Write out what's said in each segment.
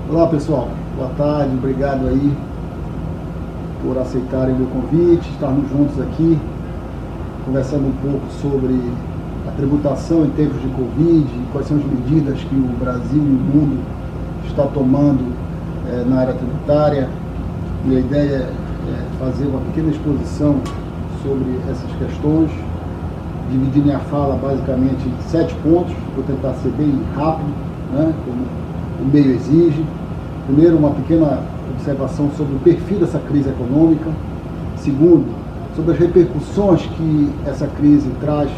Olá pessoal, boa tarde, obrigado aí por aceitarem o meu convite, estarmos juntos aqui, conversando um pouco sobre a tributação em tempos de Covid, quais são as medidas que o Brasil e o mundo está tomando na área tributária. Minha ideia é fazer uma pequena exposição sobre essas questões, dividir minha fala basicamente em 7 pontos, vou tentar ser bem rápido, né, como o meio exige. Primeiro, uma pequena observação sobre o perfil dessa crise econômica. Segundo, sobre as repercussões que essa crise traz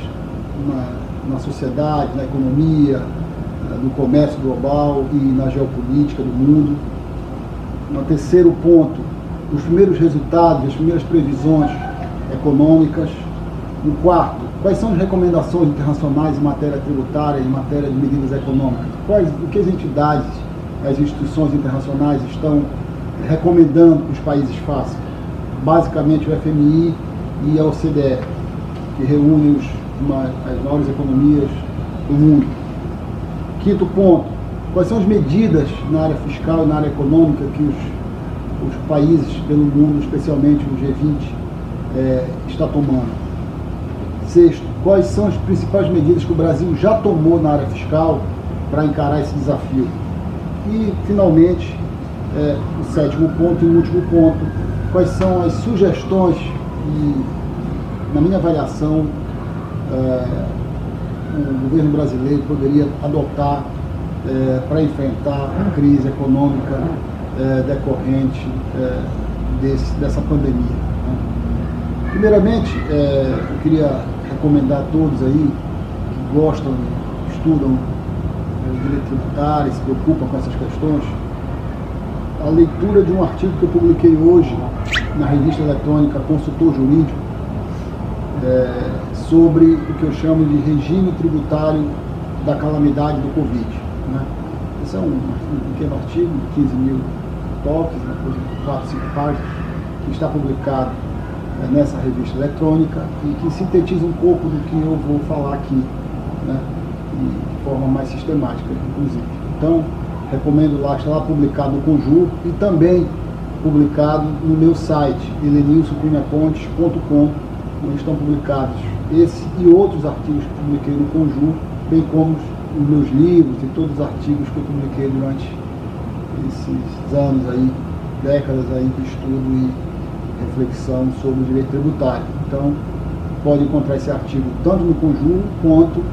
na sociedade, na economia, no comércio global e na geopolítica do mundo. Um terceiro ponto, os primeiros resultados, as primeiras previsões econômicas. Um quarto, quais são as recomendações internacionais em matéria tributária, em matéria de medidas econômicas? O que as entidades, as instituições internacionais estão recomendando que os países façam? Basicamente o FMI e a OCDE, que reúnem as maiores economias do mundo. Quinto ponto, quais são as medidas na área fiscal e na área econômica que os países pelo mundo, especialmente o G20, está tomando? Sexto, quais são as principais medidas que o Brasil já tomou na área fiscal para encarar esse desafio? E, finalmente, o sétimo ponto e o último ponto, quais são as sugestões que, na minha avaliação, o governo brasileiro poderia adotar para enfrentar a crise econômica decorrente dessa pandemia, né? Primeiramente, eu queria recomendar a todos aí que gostam, estudam direito tributário, se preocupam com essas questões, a leitura de um artigo que eu publiquei hoje na revista eletrônica Consultor Jurídico, sobre o que eu chamo de regime tributário da calamidade do Covid, né? Esse é um pequeno artigo de 15.000 toques, né, coisa de 4, 5 páginas, que está publicado nessa revista eletrônica e que sintetiza um pouco do que eu vou falar aqui, né, de forma mais sistemática, inclusive. Então, recomendo lá, está lá publicado no Conjur e também publicado no meu site, helenilsocunhapontes.com, onde estão publicados esse e outros artigos que publiquei no Conjur, bem como os meus livros e todos os artigos que eu publiquei durante esses anos aí, décadas aí de estudo e reflexão sobre o direito tributário. Então, pode encontrar esse artigo tanto no Conjur quanto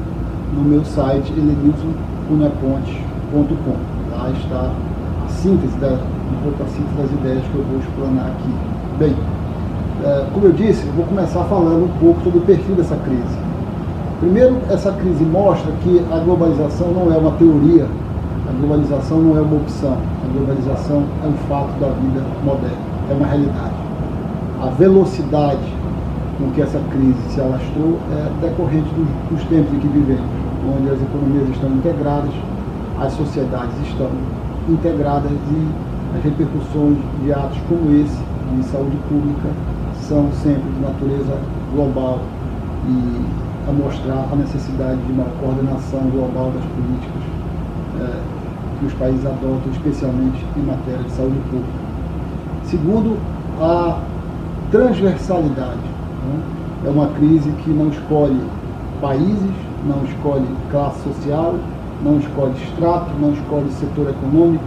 no meu site helenilsocunhapontes.com. Lá está a síntese, um pouco a síntese das ideias que eu vou explanar aqui. Bem, como eu disse, eu vou começar falando um pouco sobre o perfil dessa crise. Primeiro, essa crise mostra que a globalização não é uma teoria, a globalização não é uma opção, a globalização é um fato da vida moderna, é uma realidade. A velocidade com que essa crise se alastrou é decorrente dos tempos em que vivemos, onde as economias estão integradas, as sociedades estão integradas e as repercussões de atos como esse, de saúde pública, são sempre de natureza global e a mostrar a necessidade de uma coordenação global das políticas que os países adotam, especialmente em matéria de saúde pública. Segundo, a transversalidade, né? É uma crise que não escolhe países, não escolhe classe social, não escolhe extrato, não escolhe setor econômico.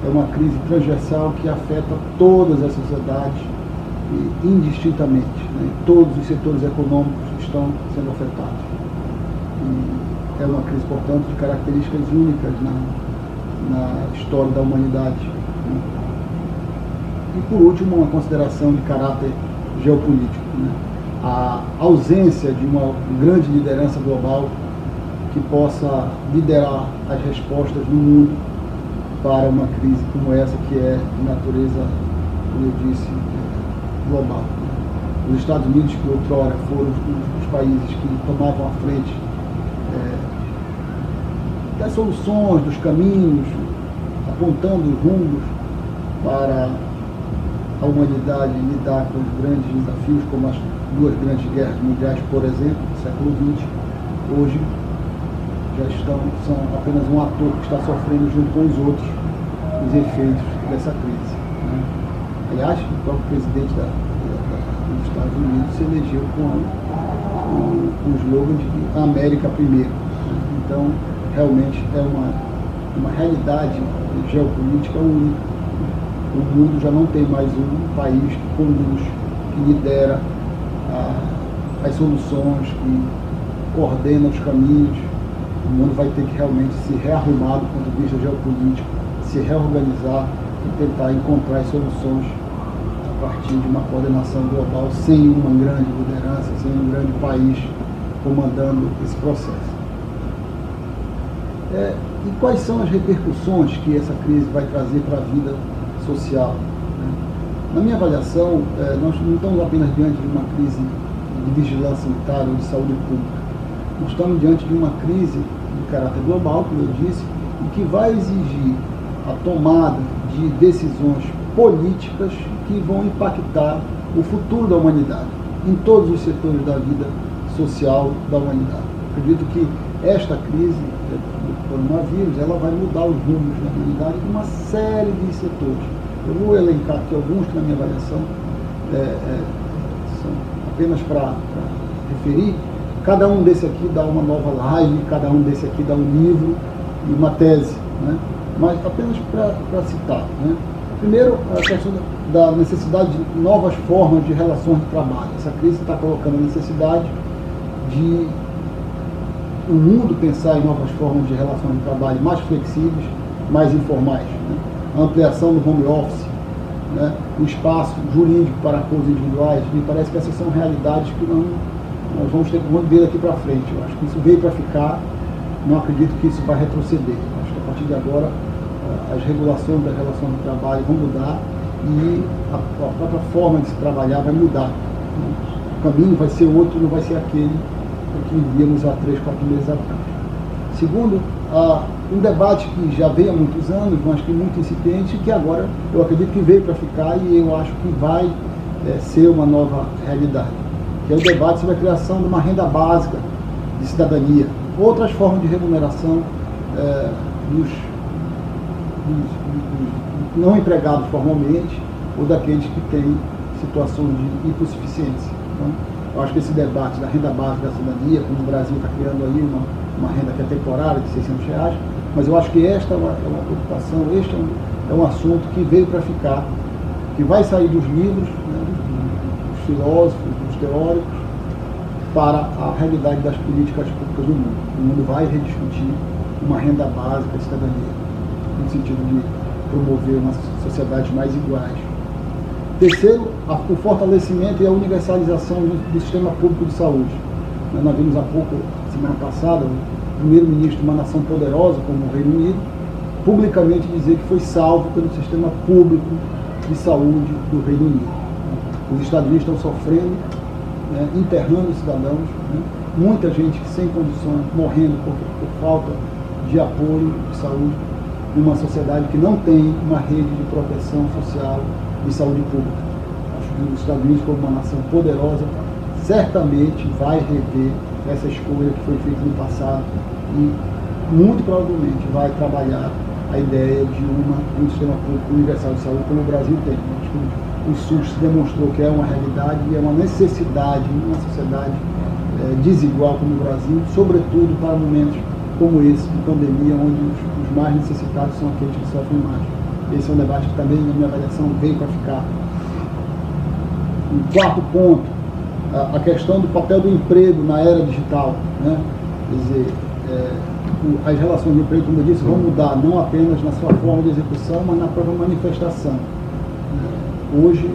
É uma crise transversal que afeta todas as sociedades indistintamente, né? Todos os setores econômicos estão sendo afetados. E é uma crise, portanto, de características únicas na história da humanidade, né? E, por último, uma consideração de caráter geopolítico, né? A ausência de uma grande liderança global que possa liderar as respostas do mundo para uma crise como essa, que é de natureza, como eu disse, global. Os Estados Unidos, que outrora foram os países que tomavam a frente das soluções, dos caminhos, apontando os rumos para a humanidade lidar com os grandes desafios, como as 2 grandes guerras mundiais, por exemplo, do século XX, hoje já são apenas um ator que está sofrendo junto com os outros os efeitos dessa crise, né? Aliás, o próprio presidente dos Estados Unidos se elegeu com o slogan de América primeiro, né? Então, realmente é uma realidade geopolítica única. O mundo já não tem mais um país que conduz, que lidera as soluções, que coordena os caminhos. O mundo vai ter que realmente se rearrumar do ponto de vista geopolítico, se reorganizar e tentar encontrar as soluções a partir de uma coordenação global, sem uma grande liderança, sem um grande país comandando esse processo. E quais são as repercussões que essa crise vai trazer para a vida social, né? Na minha avaliação, nós não estamos apenas diante de uma crise de vigilância sanitária ou de saúde pública. Nós estamos diante de uma crise de caráter global, como eu disse, e que vai exigir a tomada de decisões políticas que vão impactar o futuro da humanidade, em todos os setores da vida social da humanidade. Acredito que esta crise do coronavírus, ela vai mudar os rumos da humanidade em uma série de setores. Eu vou elencar aqui alguns que, na minha avaliação, são apenas para referir. Cada um desse aqui dá uma nova live, cada um desse aqui dá um livro e uma tese, né? Mas apenas para citar, né? Primeiro, a questão da necessidade de novas formas de relações de trabalho. Essa crise está colocando a necessidade de o mundo pensar em novas formas de relações de trabalho mais flexíveis, mais informais, né? A ampliação do home office, né? O espaço jurídico para acordos individuais. Me parece que essas são realidades que nós vamos ter que ver daqui para frente. Eu acho que isso veio para ficar, não acredito que isso vai retroceder. Eu acho que a partir de agora as regulações das relações de trabalho vão mudar e a própria forma de se trabalhar vai mudar, né? O caminho vai ser outro, não vai ser aquele que vivíamos há 3, 4 meses atrás. Segundo, um debate que já vem há muitos anos, mas que muito incipiente, que agora eu acredito que veio para ficar e eu acho que vai ser uma nova realidade, que é o debate sobre a criação de uma renda básica de cidadania, outras formas de remuneração dos não empregados formalmente ou daqueles que têm situações de hipossuficiência. Então, eu acho que esse debate da renda básica da cidadania, como o Brasil está criando aí uma renda que é temporária de R$600, mas eu acho que esta é uma preocupação, este é um assunto que veio para ficar, que vai sair dos livros, né, dos filósofos, dos teóricos, para a realidade das políticas públicas do mundo. O mundo vai rediscutir uma renda básica de cidadania, no sentido de promover uma sociedade mais iguais. Terceiro, o fortalecimento e a universalização do sistema público de saúde. Nós vimos há pouco, semana passada, o primeiro-ministro de uma nação poderosa como o Reino Unido, publicamente dizer que foi salvo pelo sistema público de saúde do Reino Unido. Os Estados Unidos estão sofrendo, né, enterrando cidadãos, né, muita gente sem condições, morrendo por falta de apoio de saúde, numa sociedade que não tem uma rede de proteção social de saúde pública. Acho que os Estados Unidos, como uma nação poderosa, certamente vai rever essa escolha que foi feita no passado e muito provavelmente vai trabalhar a ideia de um sistema público universal de saúde como o Brasil tem. Acho que o SUS se demonstrou que é uma realidade e é uma necessidade em uma sociedade desigual como o Brasil, sobretudo para momentos como esse, de pandemia, onde os mais necessitados são aqueles que sofrem mais. Esse é um debate que também, na minha avaliação, veio para ficar. Um quarto ponto, a questão do papel do emprego na era digital, né? Quer dizer, as relações de emprego, como eu disse, vão mudar, não apenas na sua forma de execução, mas na própria manifestação. Hoje,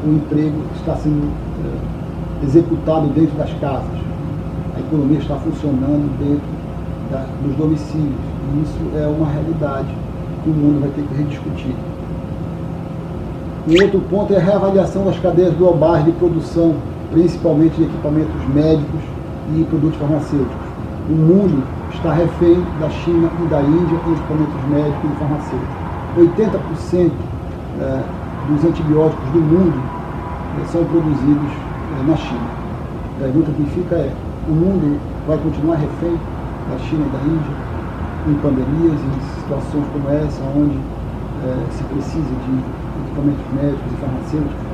o emprego está sendo executado dentro das casas. A economia está funcionando dentro dos domicílios. E isso é uma realidade que o mundo vai ter que rediscutir. Um outro ponto é a reavaliação das cadeias globais de produção, principalmente de equipamentos médicos e produtos farmacêuticos. O mundo está refém da China e da Índia em equipamentos médicos e farmacêuticos. 80% dos antibióticos do mundo são produzidos na China. A pergunta que fica é: o mundo vai continuar refém da China e da Índia em pandemias, em situações como essa, onde se precisa de equipamentos médicos e farmacêuticos,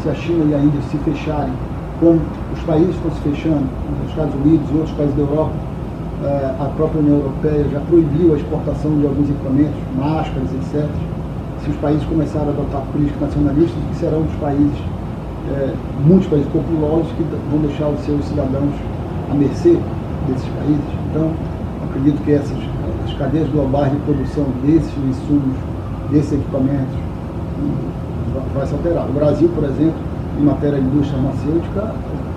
se a China e a Índia se fecharem, como os países estão se fechando, os Estados Unidos e outros países da Europa, a própria União Europeia já proibiu a exportação de alguns equipamentos, máscaras, etc. Se os países começarem a adotar políticas nacionalistas, que serão os países, muitos países populosos, que vão deixar os seus cidadãos à mercê desses países. Então, acredito que as cadeias globais de produção desses insumos, desses equipamentos, vai se alterar. O Brasil, por exemplo, em matéria de indústria farmacêutica,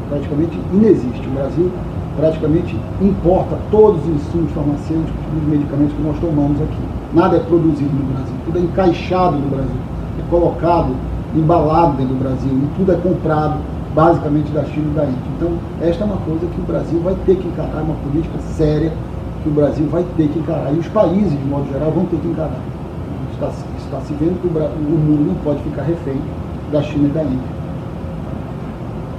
praticamente inexiste. O Brasil praticamente importa todos os insumos farmacêuticos dos medicamentos que nós tomamos aqui. Nada é produzido no Brasil, tudo é encaixado no Brasil, é colocado, embalado dentro do Brasil, e tudo é comprado basicamente da China e da Índia. Então, esta é uma coisa que o Brasil vai ter que encarar, uma política séria que o Brasil vai ter que encarar, e os países, de modo geral, vão ter que encarar. Está se vendo que o mundo não pode ficar refém da China e da Índia.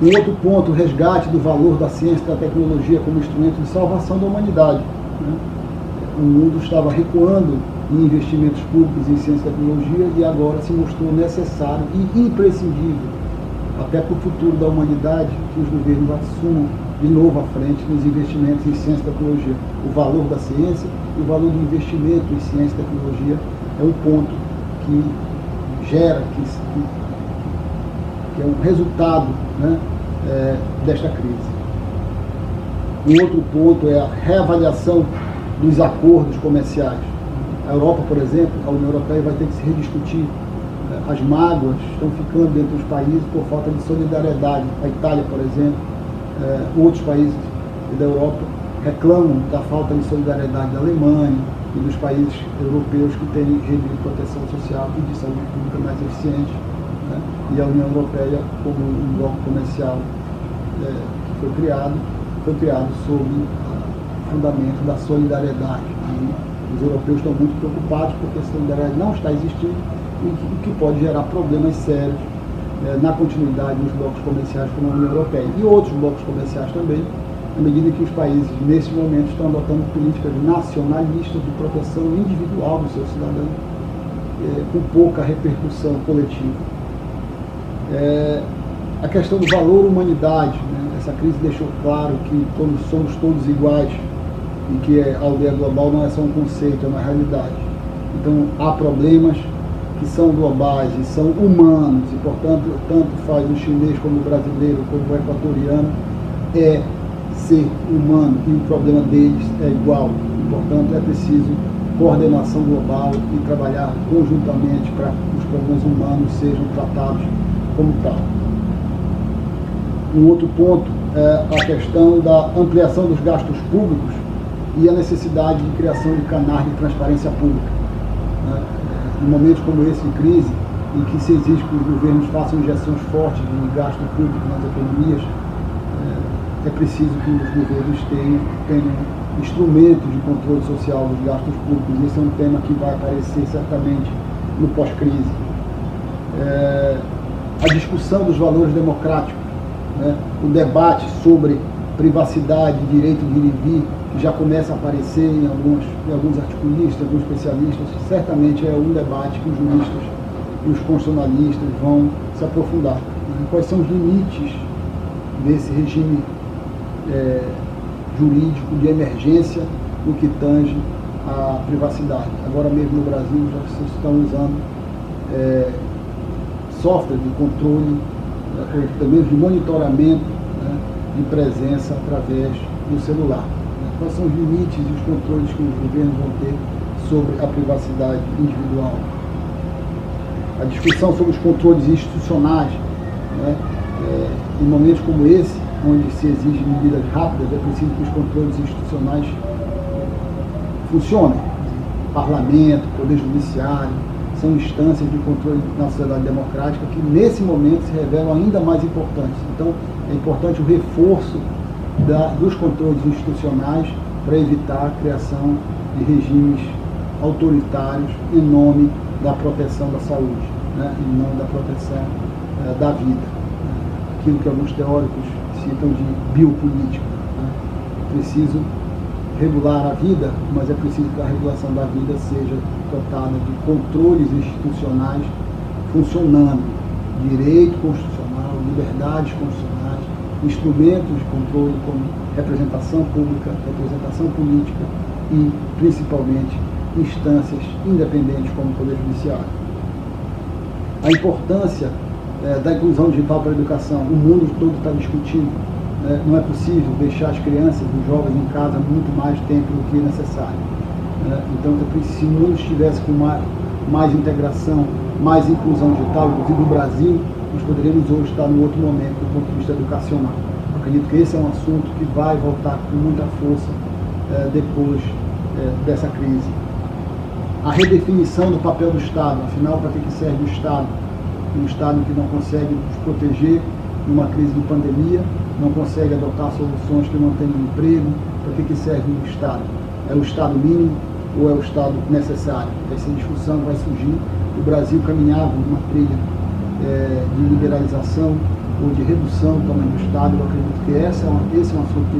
Um outro ponto, o resgate do valor da ciência e da tecnologia como instrumento de salvação da humanidade. Né? O mundo estava recuando em investimentos públicos em ciência e tecnologia e agora se mostrou necessário e imprescindível, até para o futuro da humanidade, que os governos assumam de novo à frente nos investimentos em ciência e tecnologia. O valor da ciência e o valor do investimento em ciência e tecnologia é um ponto que gera, que é um resultado, né, desta crise. Um outro ponto é a reavaliação dos acordos comerciais. A Europa, por exemplo, a União Europeia vai ter que se rediscutir. As mágoas estão ficando dentro dos países por falta de solidariedade. A Itália, por exemplo, outros países da Europa reclamam da falta de solidariedade da Alemanha e dos países europeus que têm rede de proteção social e de saúde pública mais eficiente. Né? E a União Europeia, como um bloco comercial que foi criado sob o fundamento da solidariedade. E os europeus estão muito preocupados porque a solidariedade não está existindo, o que pode gerar problemas sérios na continuidade dos blocos comerciais com a União Europeia. E outros blocos comerciais também, à medida que os países, nesse momento, estão adotando políticas nacionalistas de proteção individual do seu cidadão, com pouca repercussão coletiva. A questão do valor humanidade, né? Essa crise deixou claro que somos todos iguais e que a aldeia global não é só um conceito, é uma realidade. Então, há problemas que são globais e são humanos, e, portanto, tanto faz o chinês como o brasileiro, como o equatoriano, é ser humano, e o problema deles é igual. E, portanto, é preciso coordenação global e trabalhar conjuntamente para que os problemas humanos sejam tratados como tal. Um outro ponto é a questão da ampliação dos gastos públicos e a necessidade de criação de canais de transparência pública. Em momentos como esse de crise, em que se exige que os governos façam injeções fortes de gasto público nas economias, é preciso que os governos tenham instrumentos de controle social dos gastos públicos. Esse é um tema que vai aparecer certamente no pós-crise. A discussão dos valores democráticos, né? O debate sobre privacidade, direito de ir e vir, que já começa a aparecer em alguns articulistas, alguns especialistas, certamente é um debate que os juristas e os constitucionalistas vão se aprofundar. Quais são os limites desse regime jurídico de emergência no que tange à privacidade? Agora mesmo no Brasil já se estão usando software de controle, ou também de monitoramento, né, de presença através do celular. Quais são os limites e os controles que os governos vão ter sobre a privacidade individual? A discussão sobre os controles institucionais, né, em momentos como esse, onde se exigem medidas rápidas, é preciso que os controles institucionais funcionem. Parlamento, Poder Judiciário, são instâncias de controle na sociedade democrática que, nesse momento, se revelam ainda mais importantes. Então, é importante o reforço dos controles institucionais para evitar a criação de regimes autoritários em nome da proteção da saúde, né, em nome da proteção da vida. Aquilo que alguns teóricos citam de biopolítica. Né. É preciso regular a vida, mas é preciso que a regulação da vida seja dotada de controles institucionais funcionando, direito constitucional, liberdades constitucionais, instrumentos de controle como representação pública, representação política e, principalmente, instâncias independentes como o Poder Judiciário. A importância da inclusão digital para a educação, o mundo todo está discutindo. Não é possível deixar as crianças, os jovens em casa muito mais tempo do que necessário. Então, se o mundo estivesse com mais integração, mais inclusão digital, inclusive no Brasil, nós poderíamos hoje estar num outro momento do ponto de vista educacional. Eu acredito que esse é um assunto que vai voltar com muita força depois dessa crise. A redefinição do papel do Estado, afinal, para que serve o Estado? Um Estado que não consegue nos proteger numa crise de pandemia, não consegue adotar soluções que mantenham o emprego, para que serve o Estado? É o Estado mínimo ou é o Estado necessário? Essa discussão vai surgir. O Brasil caminhava numa trilha de liberalização ou de redução do tamanho do Estado. Eu acredito que esse é um assunto que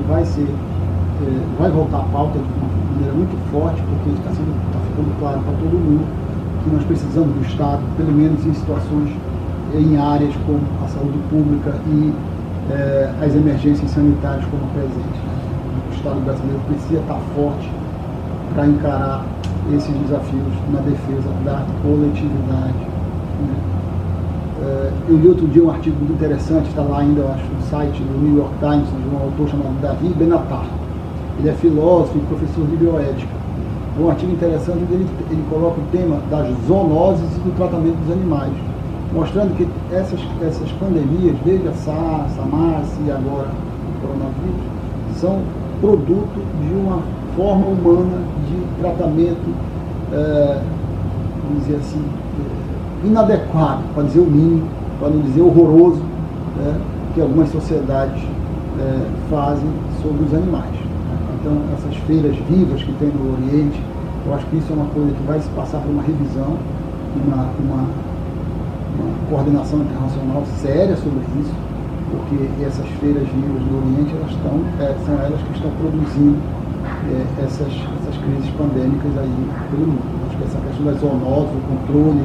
vai voltar à pauta de uma maneira muito forte, porque está ficando claro para todo mundo que nós precisamos do Estado, pelo menos em situações, em áreas como a saúde pública e as emergências sanitárias como a presente. O Estado brasileiro precisa estar forte para encarar esses desafios na defesa da coletividade. Eu li outro dia um artigo muito interessante, está lá ainda, eu acho, no site do New York Times, de um autor chamado Davi Benatar. Ele é filósofo e professor de bioética. É um artigo interessante onde ele coloca o tema das zoonoses e do tratamento dos animais, mostrando que essas pandemias, desde a SARS, a MARS e agora o coronavírus, são produto de uma forma humana de tratamento, vamos dizer assim, inadequado, para dizer o mínimo, para não dizer horroroso, que algumas sociedades fazem sobre os animais. Então, essas feiras vivas que tem no Oriente, eu acho que isso é uma coisa que vai se passar por uma revisão, uma coordenação internacional séria sobre isso, porque essas feiras vivas do Oriente, são elas que estão produzindo essas crises pandêmicas aí pelo mundo. Acho que essa questão das zoonoses, o controle,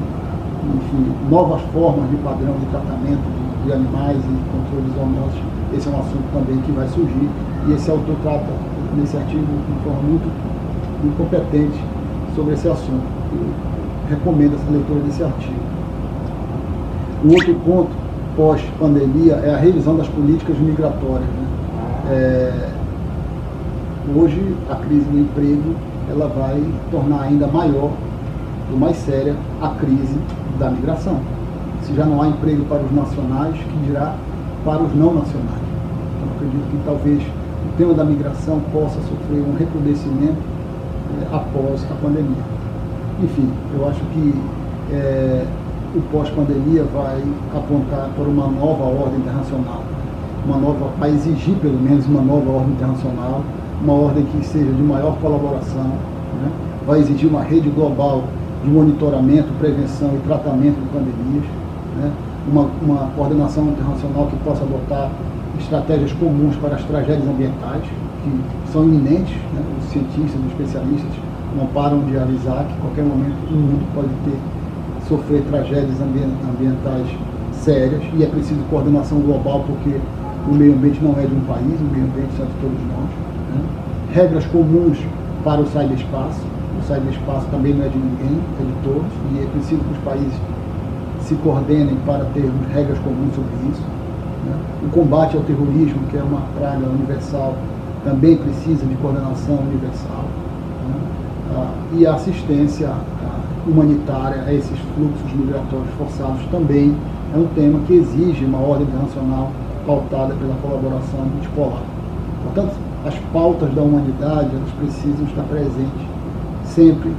enfim, novas formas de padrão de tratamento de animais e controle de zoonoses, esse é um assunto também que vai surgir, e esse autor trata nesse artigo de forma muito competente sobre esse assunto. Eu recomendo essa leitura desse artigo. O outro ponto, pós-pandemia, é a revisão das políticas migratórias. Hoje, a crise do emprego ela vai tornar ainda maior ou mais séria a crise da migração. Se já não há emprego para os nacionais, que dirá para os não nacionais. Então, acredito que talvez o tema da migração possa sofrer um recrudescimento após a pandemia. Enfim, eu acho que o pós-pandemia vai apontar para uma nova ordem internacional, vai exigir pelo menos uma nova ordem internacional, uma ordem que seja de maior colaboração, vai exigir uma rede global de monitoramento, prevenção e tratamento de pandemias, uma coordenação internacional que possa adotar estratégias comuns para as tragédias ambientais, que são iminentes, os cientistas, os especialistas não param de avisar que a qualquer momento o mundo pode sofrer tragédias ambientais sérias, e é preciso coordenação global, porque o meio ambiente não é de um país, o meio ambiente é de todos nós. Regras comuns para o cyberespaço. O cyberespaço também não é de ninguém, é de todos, e é preciso que os países se coordenem para termos regras comuns sobre isso. O combate ao terrorismo, que é uma praga universal, também precisa de coordenação universal. E a assistência humanitária a esses fluxos migratórios forçados também é um tema que exige uma ordem internacional pautada pela colaboração multipolar. Portanto, as pautas da humanidade elas precisam estar presentes sempre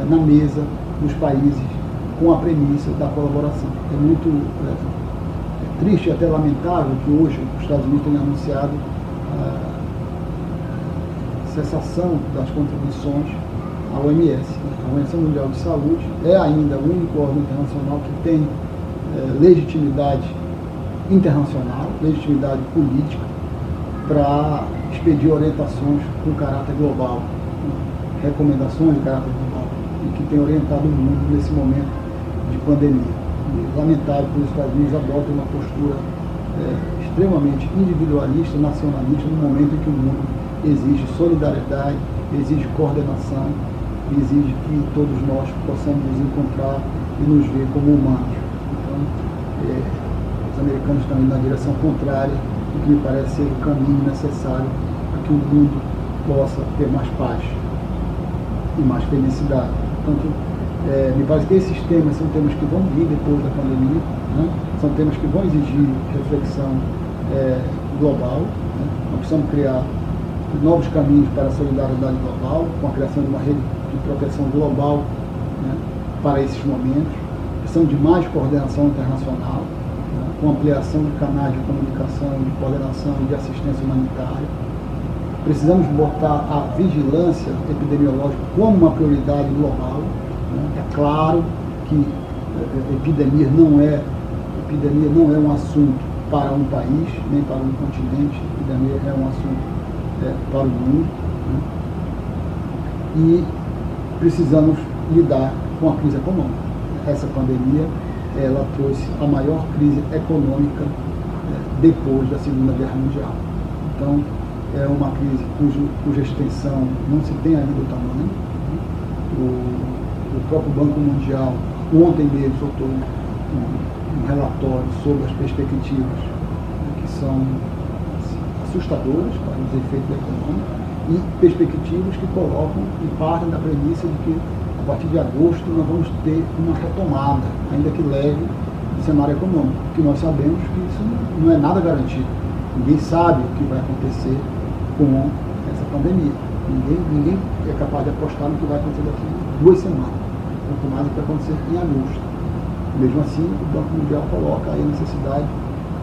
na mesa dos países com a premissa da colaboração. É muito triste e até lamentável que hoje os Estados Unidos tenham anunciado a cessação das contribuições à OMS. A Organização Mundial de Saúde é ainda o único órgão internacional que tem legitimidade internacional, legitimidade política, para expedir orientações com caráter global, recomendações de caráter global, e que tem orientado o mundo nesse momento de pandemia. E lamentável que os Estados Unidos adotem uma postura extremamente individualista, nacionalista, no momento em que o mundo exige solidariedade, exige coordenação, exige que todos nós possamos nos encontrar e nos ver como humanos. Então, os americanos estão indo na direção contrária, o que me parece ser o caminho necessário para que o mundo possa ter mais paz e mais felicidade. Portanto, me parece que esses temas são temas que vão vir depois da pandemia, né? São temas que vão exigir reflexão global, né? Nós precisamos criar novos caminhos para a solidariedade global, com a criação de uma rede de proteção global, né, para esses momentos. Precisamos de mais coordenação internacional, né, com ampliação de canais de comunicação, de coordenação e de assistência humanitária. Precisamos botar a vigilância epidemiológica como uma prioridade global, né. É claro que epidemia não é um assunto para um país, nem para um continente. Epidemia é um assunto para o mundo, né? E precisamos lidar com a crise econômica. Essa pandemia, ela trouxe a maior crise econômica depois da Segunda Guerra Mundial. Então, é uma crise cuja extensão não se tem ainda o tamanho. O próprio Banco Mundial, ontem mesmo, soltou um relatório sobre as perspectivas, que são assustadoras para os efeitos econômicos e perspectivas que colocam e partem da premissa de que a partir de agosto nós vamos ter uma retomada, ainda que leve, do cenário econômico, porque nós sabemos que isso não é nada garantido. Ninguém sabe o que vai acontecer com essa pandemia. Ninguém é capaz de apostar no que vai acontecer daqui a 2 semanas, quanto mais o que vai acontecer em agosto. Mesmo assim, o Banco Mundial coloca aí a necessidade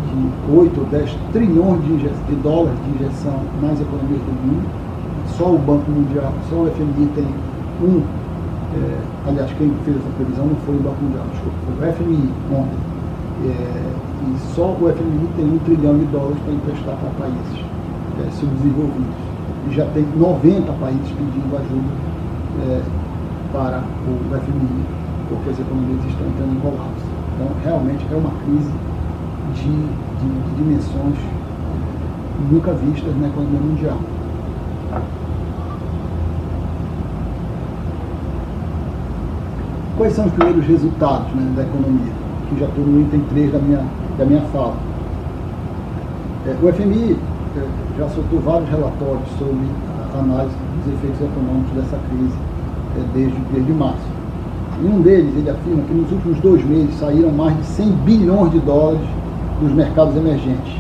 de 8 ou 10 trilhões de dólares de injeção nas economias do mundo. Só o Banco Mundial, só o FMI tem aliás, quem fez essa previsão não foi o Banco Mundial, desculpa, foi o FMI ontem. E só o FMI tem 1 trilhão de dólares para emprestar para países subdesenvolvidos. E já tem 90 países pedindo ajuda para o FMI, porque as economias estão entrando em colapso. Então, realmente é uma crise de dimensões nunca vistas na economia mundial. Quais são os primeiros resultados, né, da economia? Que já estou no item 3 da minha fala. O FMI já soltou vários relatórios sobre a análise dos efeitos econômicos dessa crise desde março. Em um deles, ele afirma que nos últimos 2 meses saíram mais de 100 bilhões de dólares dos mercados emergentes,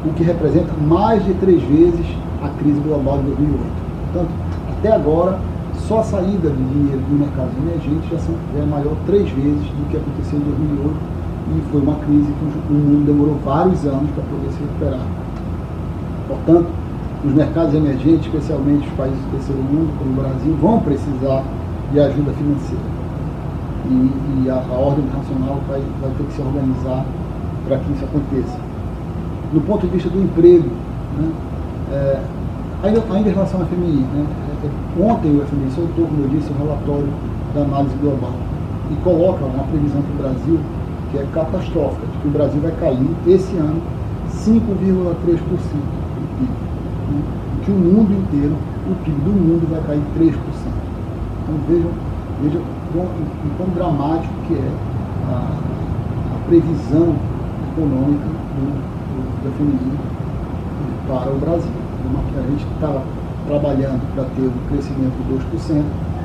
o que representa mais de 3 vezes a crise global de 2008. Portanto, até agora, só a saída de dinheiro dos mercados emergentes já é maior 3 vezes do que aconteceu em 2008, e foi uma crise que o mundo demorou vários anos para poder se recuperar. Portanto, os mercados emergentes, especialmente os países do terceiro mundo, como o Brasil, vão precisar de ajuda financeira. E a ordem internacional vai ter que se organizar para que isso aconteça. No ponto de vista do emprego, né, ainda em relação ao FMI, né, ontem o FMI soltou, como eu disse, um relatório da análise global e coloca uma previsão para o Brasil que é catastrófica, de que o Brasil vai cair esse ano 5,3% do PIB, né, que o mundo inteiro, o PIB do mundo vai cair 3%. Então vejam o quão dramático que é a previsão econômica do FMI para o Brasil. A gente está trabalhando para ter um crescimento de 2%,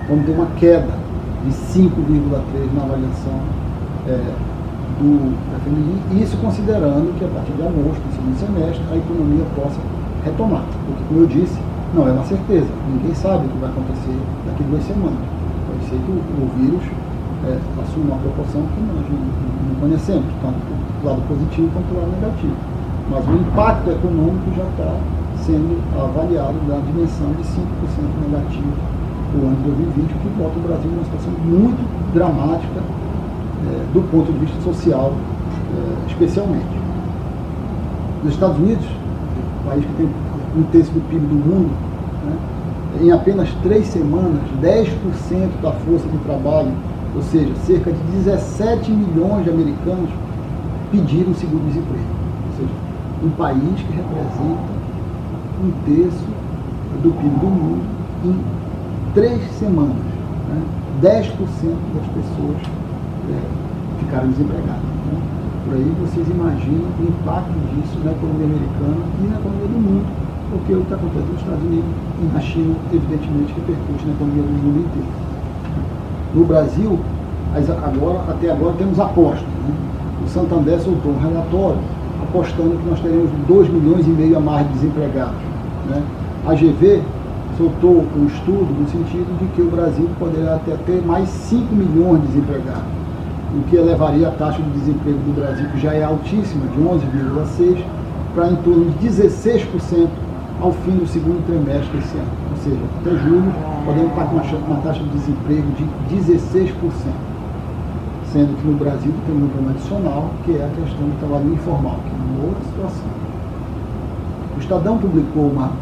vamos ter uma queda de 5,3% na avaliação do FMI, isso considerando que a partir de agosto, no segundo semestre, a economia possa retomar. Porque, como eu disse, não é uma certeza, ninguém sabe o que vai acontecer daqui a 2 semanas. Pode ser que o vírus assuma uma proporção que nós não conhecemos, tanto do lado positivo quanto do lado negativo. Mas o impacto econômico já está sendo avaliado na dimensão de 5% negativo no ano de 2020, o que bota o Brasil numa situação muito dramática do ponto de vista social, especialmente. Nos Estados Unidos, o país que tem um terço do PIB do mundo, né? Em apenas 3 semanas, 10% da força de trabalho, ou seja, cerca de 17 milhões de americanos pediram seguro-desemprego. Ou seja, um país que representa um terço do PIB do mundo em 3 semanas, né? 10% das pessoas ficaram desempregadas. Né? Por aí vocês imaginam o impacto disso na economia americana e na economia do mundo, porque o que acontece nos Estados Unidos e na China, evidentemente, repercute na economia do mundo inteiro. No Brasil, até agora temos apostas. Né? O Santander soltou um relatório apostando que nós teremos 2,5 milhões a mais de desempregados. Né? A GV soltou um estudo no sentido de que o Brasil poderia até ter mais 5 milhões de desempregados, o que elevaria a taxa de desemprego do Brasil, que já é altíssima, de 11,6%, para em torno de 16% ao fim do segundo trimestre desse ano. Ou seja, até julho, podemos estar com uma taxa de desemprego de 16%. Sendo que no Brasil tem um problema adicional, que é a questão do trabalho informal, que é uma outra situação. O Estadão publicou uma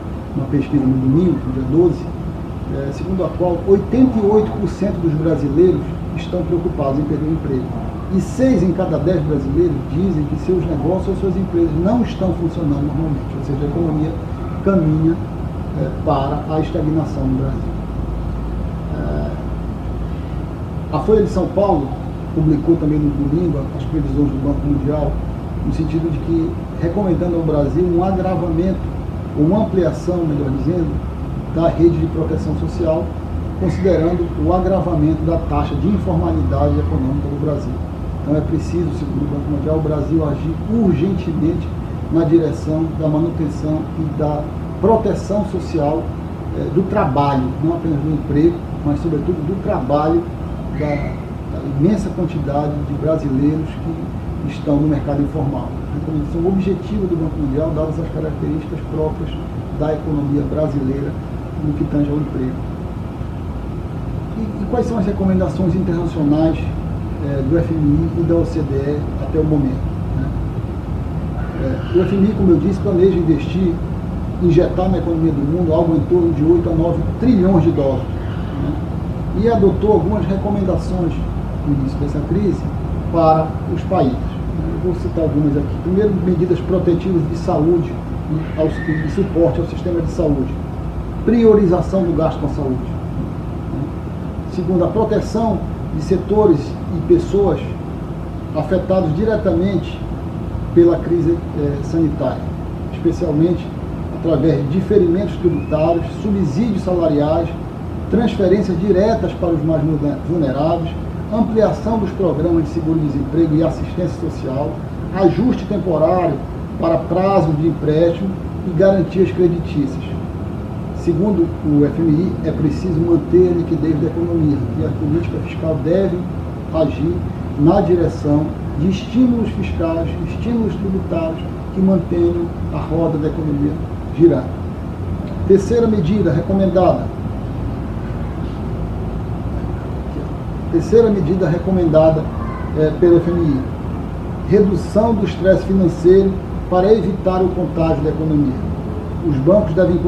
pesquisa no domingo, no dia 12, segundo a qual 88% dos brasileiros estão preocupados em perder o emprego. E 6 em cada 10 brasileiros dizem que seus negócios ou suas empresas não estão funcionando normalmente, ou seja, a economia caminha para a estagnação no Brasil. A Folha de São Paulo publicou também no domingo as previsões do Banco Mundial, no sentido de que, recomendando ao Brasil um agravamento, ou uma ampliação, melhor dizendo, da rede de proteção social, considerando o agravamento da taxa de informalidade econômica do Brasil. Então é preciso, segundo o Banco Mundial, o Brasil agir urgentemente na direção da manutenção e da proteção social do trabalho, não apenas do emprego, mas sobretudo do trabalho da imensa quantidade de brasileiros que estão no mercado informal. A recomendação objetiva do Banco Mundial, dadas as características próprias da economia brasileira no que tange ao emprego. E quais são as recomendações internacionais do FMI e da OCDE até o momento? Né? O FMI, como eu disse, planeja injetar na economia do mundo algo em torno de 8 a 9 trilhões de dólares. Né? E adotou algumas recomendações no início dessa crise para os países. Eu vou citar algumas aqui. Primeiro, medidas protetivas de saúde e suporte ao sistema de saúde. Priorização do gasto com a saúde. Segundo, a proteção de setores e pessoas afetados diretamente pela crise sanitária, especialmente através de diferimentos tributários, subsídios salariais, transferências diretas para os mais vulneráveis, ampliação dos programas de seguro-desemprego e assistência social, ajuste temporário para prazo de empréstimo e garantias creditícias. Segundo o FMI, é preciso manter a liquidez da economia e a política fiscal deve agir na direção de estímulos fiscais, estímulos tributários que mantenham a roda da economia girando. Terceira medida recomendada. Terceira medida recomendada pelo FMI. Redução do estresse financeiro para evitar o contágio da economia. Os bancos devem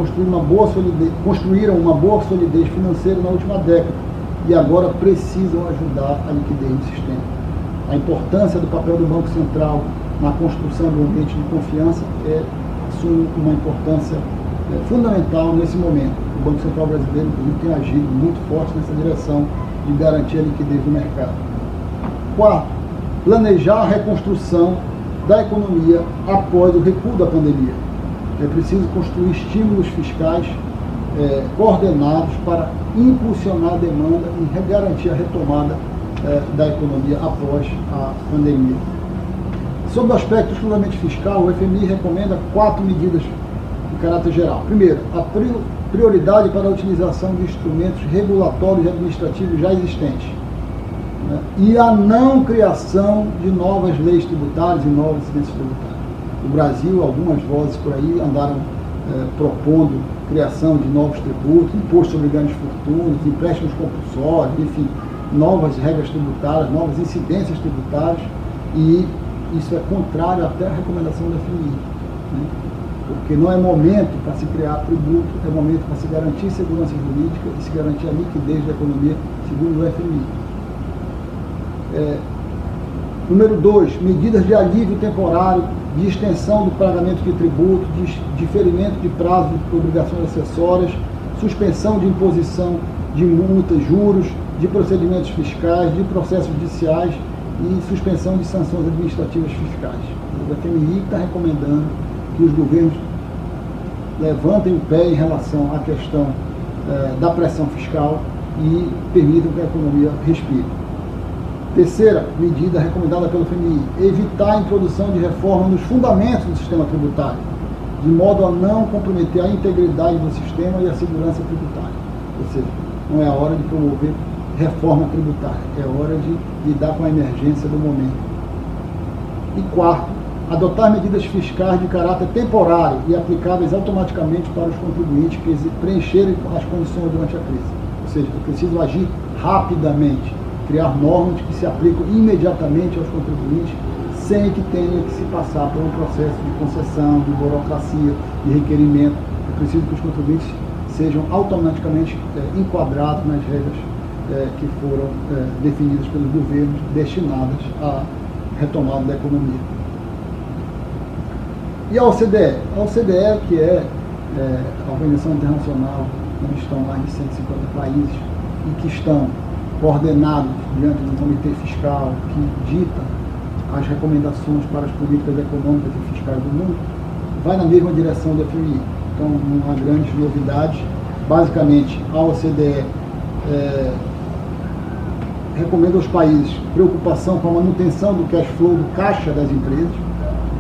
construíram uma boa solidez financeira na última década e agora precisam ajudar a liquidez do sistema. A importância do papel do Banco Central na construção do ambiente de confiança assume uma importância fundamental nesse momento. O Banco Central brasileiro, inclusive, tem agido muito forte nessa direção de garantir a liquidez do mercado. Quarto, planejar a reconstrução da economia após o recuo da pandemia. É preciso construir estímulos fiscais coordenados para impulsionar a demanda e garantir a retomada da economia após a pandemia. Sob o aspecto exclusivamente fiscal, o FMI recomenda 4 medidas de caráter geral. Primeiro, a prioridade para a utilização de instrumentos regulatórios e administrativos já existentes, né? E a não criação de novas leis tributárias e novas incidências tributárias. No Brasil, algumas vozes por aí andaram propondo criação de novos tributos, imposto sobre grandes fortunas, empréstimos compulsórios, enfim, novas regras tributárias, novas incidências tributárias, e isso é contrário até à recomendação da FMI. Né? porque não é momento para se criar tributo, é momento para se garantir segurança jurídica e se garantir a liquidez da economia, segundo o FMI. Número 2, medidas de alívio temporário, de extensão do pagamento de tributo, de diferimento de prazo de obrigações acessórias, suspensão de imposição de multas, juros, de procedimentos fiscais, de processos judiciais e suspensão de sanções administrativas fiscais. O FMI está recomendando que os governos levantem o pé em relação à questão da pressão fiscal e permitam que a economia respire. Terceira medida recomendada pelo FMI, evitar a introdução de reforma nos fundamentos do sistema tributário, de modo a não comprometer a integridade do sistema e a segurança tributária. Ou seja, não é a hora de promover reforma tributária, é hora de lidar com a emergência do momento. E quarto, adotar medidas fiscais de caráter temporário e aplicáveis automaticamente para os contribuintes que preencherem as condições durante a crise. Ou seja, é preciso agir rapidamente, criar normas que se aplicam imediatamente aos contribuintes, sem que tenha que se passar por um processo de concessão, de burocracia, de requerimento. É preciso que os contribuintes sejam automaticamente enquadrados nas regras que foram definidas pelos governos destinadas à retomada da economia. E a OCDE? A OCDE, que é a Organização Internacional, onde estão mais de 150 países e que estão coordenados diante de um comitê fiscal que dita as recomendações para as políticas econômicas e fiscais do mundo, vai na mesma direção do FMI. Então, não há grandes novidades. Basicamente, a OCDE recomenda aos países preocupação com a manutenção do cash flow, do caixa das empresas.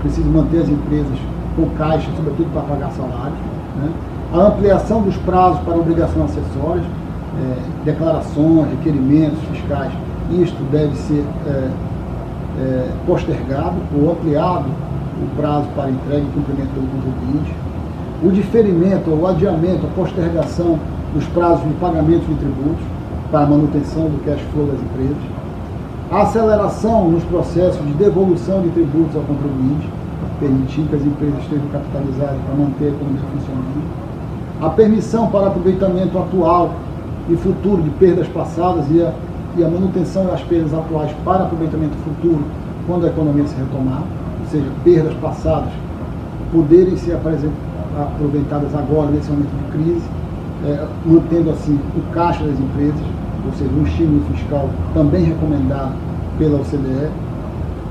Preciso manter as empresas com caixa, sobretudo para pagar salários, né? A ampliação dos prazos para obrigações acessórias, declarações, requerimentos fiscais, isto deve ser postergado ou ampliado o prazo para entrega e cumprimento pelo contribuinte. O diferimento ou adiamento, a postergação dos prazos de pagamento de tributos para a manutenção do cash flow das empresas. A aceleração nos processos de devolução de tributos ao contribuinte, para permitir que as empresas estejam capitalizadas para manter a economia funcionando. A permissão para aproveitamento atual e futuro de perdas passadas e a manutenção das perdas atuais para aproveitamento futuro quando a economia se retomar, ou seja, perdas passadas poderem ser aproveitadas agora nesse momento de crise, mantendo assim o caixa das empresas, ou seja, um estímulo fiscal também recomendado pela OCDE,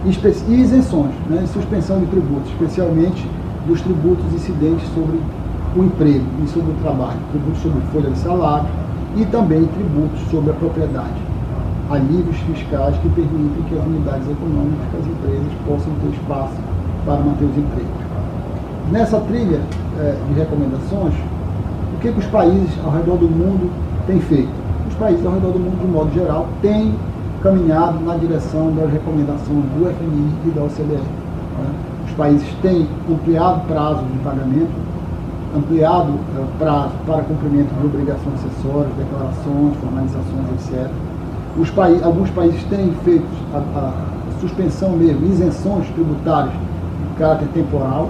e isenções, né, suspensão de tributos, especialmente dos tributos incidentes sobre o emprego e sobre o trabalho, tributos sobre folha de salário e também tributos sobre a propriedade, alívios fiscais que permitem que as unidades econômicas, as empresas, possam ter espaço para manter os empregos. Nessa trilha de recomendações, o que os países ao redor do mundo têm feito? Os países ao redor do mundo, de modo geral, têm caminhado na direção das recomendações do FMI e da OCDE. Né? Os países têm ampliado prazo de pagamento, ampliado prazo para cumprimento de obrigações acessórias, declarações, formalizações, etc. Alguns países têm feito a suspensão mesmo, isenções tributárias de caráter temporal,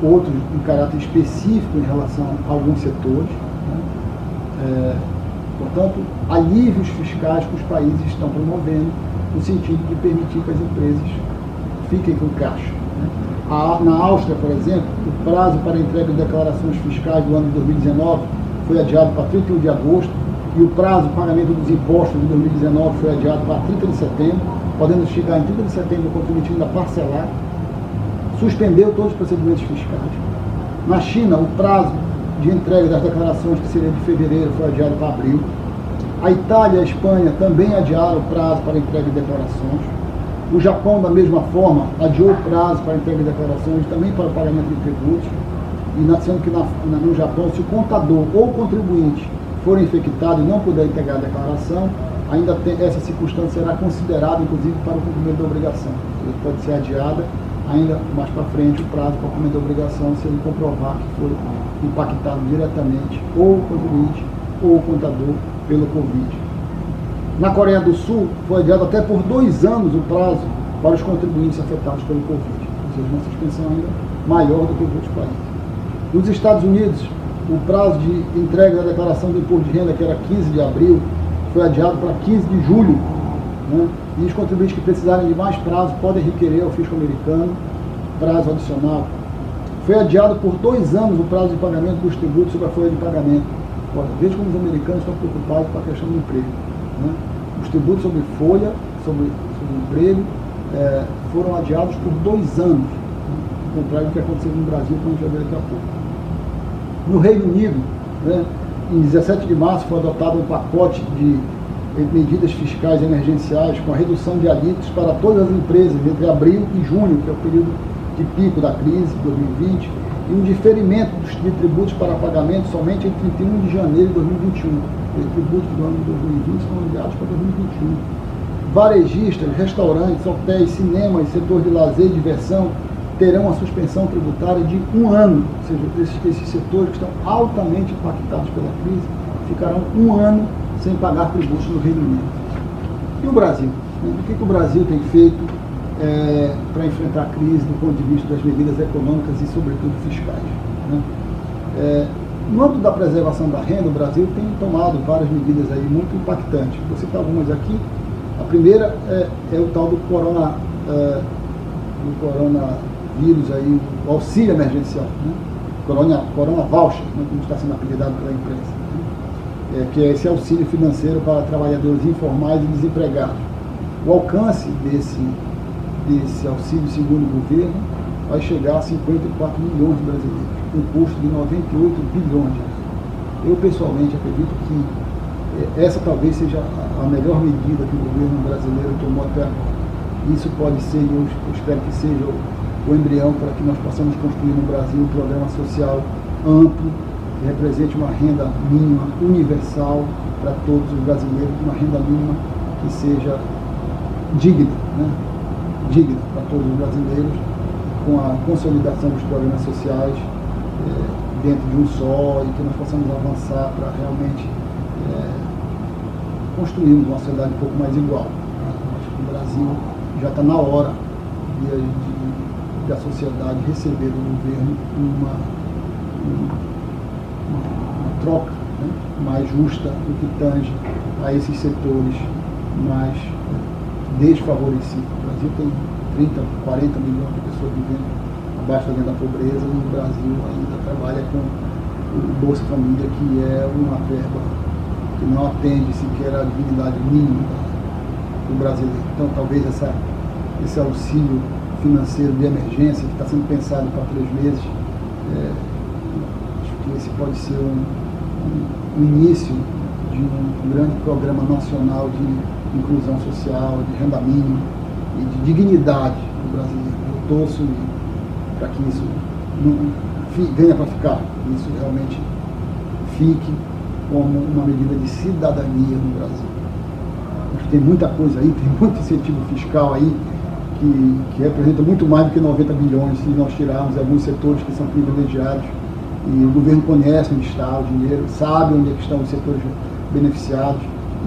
outros em caráter específico em relação a alguns setores. Né? Portanto, alívios fiscais que os países estão promovendo no sentido de permitir que as empresas fiquem com caixa. Né? Na Áustria, por exemplo, o prazo para entrega de declarações fiscais do ano de 2019 foi adiado para 31 de agosto e o prazo de pagamento dos impostos de 2019 foi adiado para 30 de setembro, podendo chegar em 30 de setembro o contribuinte ainda parcelar. Suspendeu todos os procedimentos fiscais. Na China, o prazo de entrega das declarações, que seria de fevereiro, foi adiado para abril. A Itália e a Espanha também adiaram o prazo para entrega de declarações. O Japão, da mesma forma, adiou o prazo para entrega de declarações, também para o pagamento de tributos. E sendo que no Japão, se o contador ou o contribuinte for infectado e não puder entregar a declaração, ainda essa circunstância será considerada, inclusive, para o cumprimento da obrigação. Ele pode ser adiada ainda mais para frente o prazo para o cumprimento da obrigação, se ele comprovar que foi impactado diretamente ou o contribuinte ou o contador pelo Covid. Na Coreia do Sul, foi adiado até por 2 anos o prazo para os contribuintes afetados pelo Covid, ou seja, uma suspensão ainda maior do que os outros países. Nos Estados Unidos, o prazo de entrega da declaração do imposto de renda, que era 15 de abril, foi adiado para 15 de julho. Né? E os contribuintes que precisarem de mais prazo podem requerer ao fisco americano prazo adicional. Foi adiado por 2 anos o prazo de pagamento dos tributos sobre a folha de pagamento. Veja como os americanos estão preocupados com a questão do emprego. Né? Os tributos sobre folha, sobre emprego, foram adiados por 2 anos, ao contrário do que aconteceu no Brasil, como a gente vai ver daqui a pouco. No Reino Unido, né, em 17 de março foi adotado um pacote de medidas fiscais emergenciais com a redução de alíquotas para todas as empresas entre abril e junho, que é o período de pico da crise de 2020, e um diferimento de tributos para pagamento somente em 31 de janeiro de 2021. Os tributos do ano de 2020 são enviados para 2021. Varejistas, restaurantes, hotéis, cinemas, setor de lazer e diversão terão a suspensão tributária de 1 ano, ou seja, esses setores que estão altamente impactados pela crise ficarão 1 ano sem pagar tributos no Reino Unido. E o Brasil? O que o Brasil tem feito para enfrentar a crise do ponto de vista das medidas econômicas e, sobretudo, fiscais? Né? No âmbito da preservação da renda, o Brasil tem tomado várias medidas aí muito impactantes. Vou citar algumas aqui. A primeira é o tal do coronavírus, aí, o auxílio emergencial, né? Corona Voucher, né, como está sendo apelidado pela imprensa, né? Que é esse auxílio financeiro para trabalhadores informais e desempregados. O alcance desse auxílio, segundo o governo, vai chegar a 54 milhões de brasileiros, com um custo de 98 bilhões de reais. Eu, pessoalmente, acredito que essa talvez seja a melhor medida que o governo brasileiro tomou até agora. Isso pode ser, eu espero que seja o embrião para que nós possamos construir no Brasil um programa social amplo, que represente uma renda mínima universal para todos os brasileiros, uma renda mínima que seja digna, né? Digna para todos os brasileiros, com a consolidação dos programas sociais dentro de um só, e que nós possamos avançar para realmente construirmos uma sociedade um pouco mais igual. Acho que o Brasil já está na hora da sociedade receber do governo uma troca, né, mais justa no que tange a esses setores mais desfavorecidos. O Brasil tem 30, 40 milhões de pessoas vivendo abaixo da linha da pobreza, e o Brasil ainda trabalha com o Bolsa Família, que é uma verba que não atende sequer a dignidade mínima do brasileiro. Então, talvez esse auxílio financeiro de emergência, que está sendo pensado para 3 meses, acho que esse pode ser um início de um grande programa nacional de inclusão social, de renda mínima e de dignidade do brasileiro. Eu torço para que isso venha para ficar, que isso realmente fique como uma medida de cidadania no Brasil. Acho que tem muita coisa aí, tem muito incentivo fiscal aí, que representa muito mais do que 90 bilhões se nós tirarmos alguns setores que são privilegiados, e o governo conhece onde está o dinheiro, sabe onde é que estão os setores beneficiados,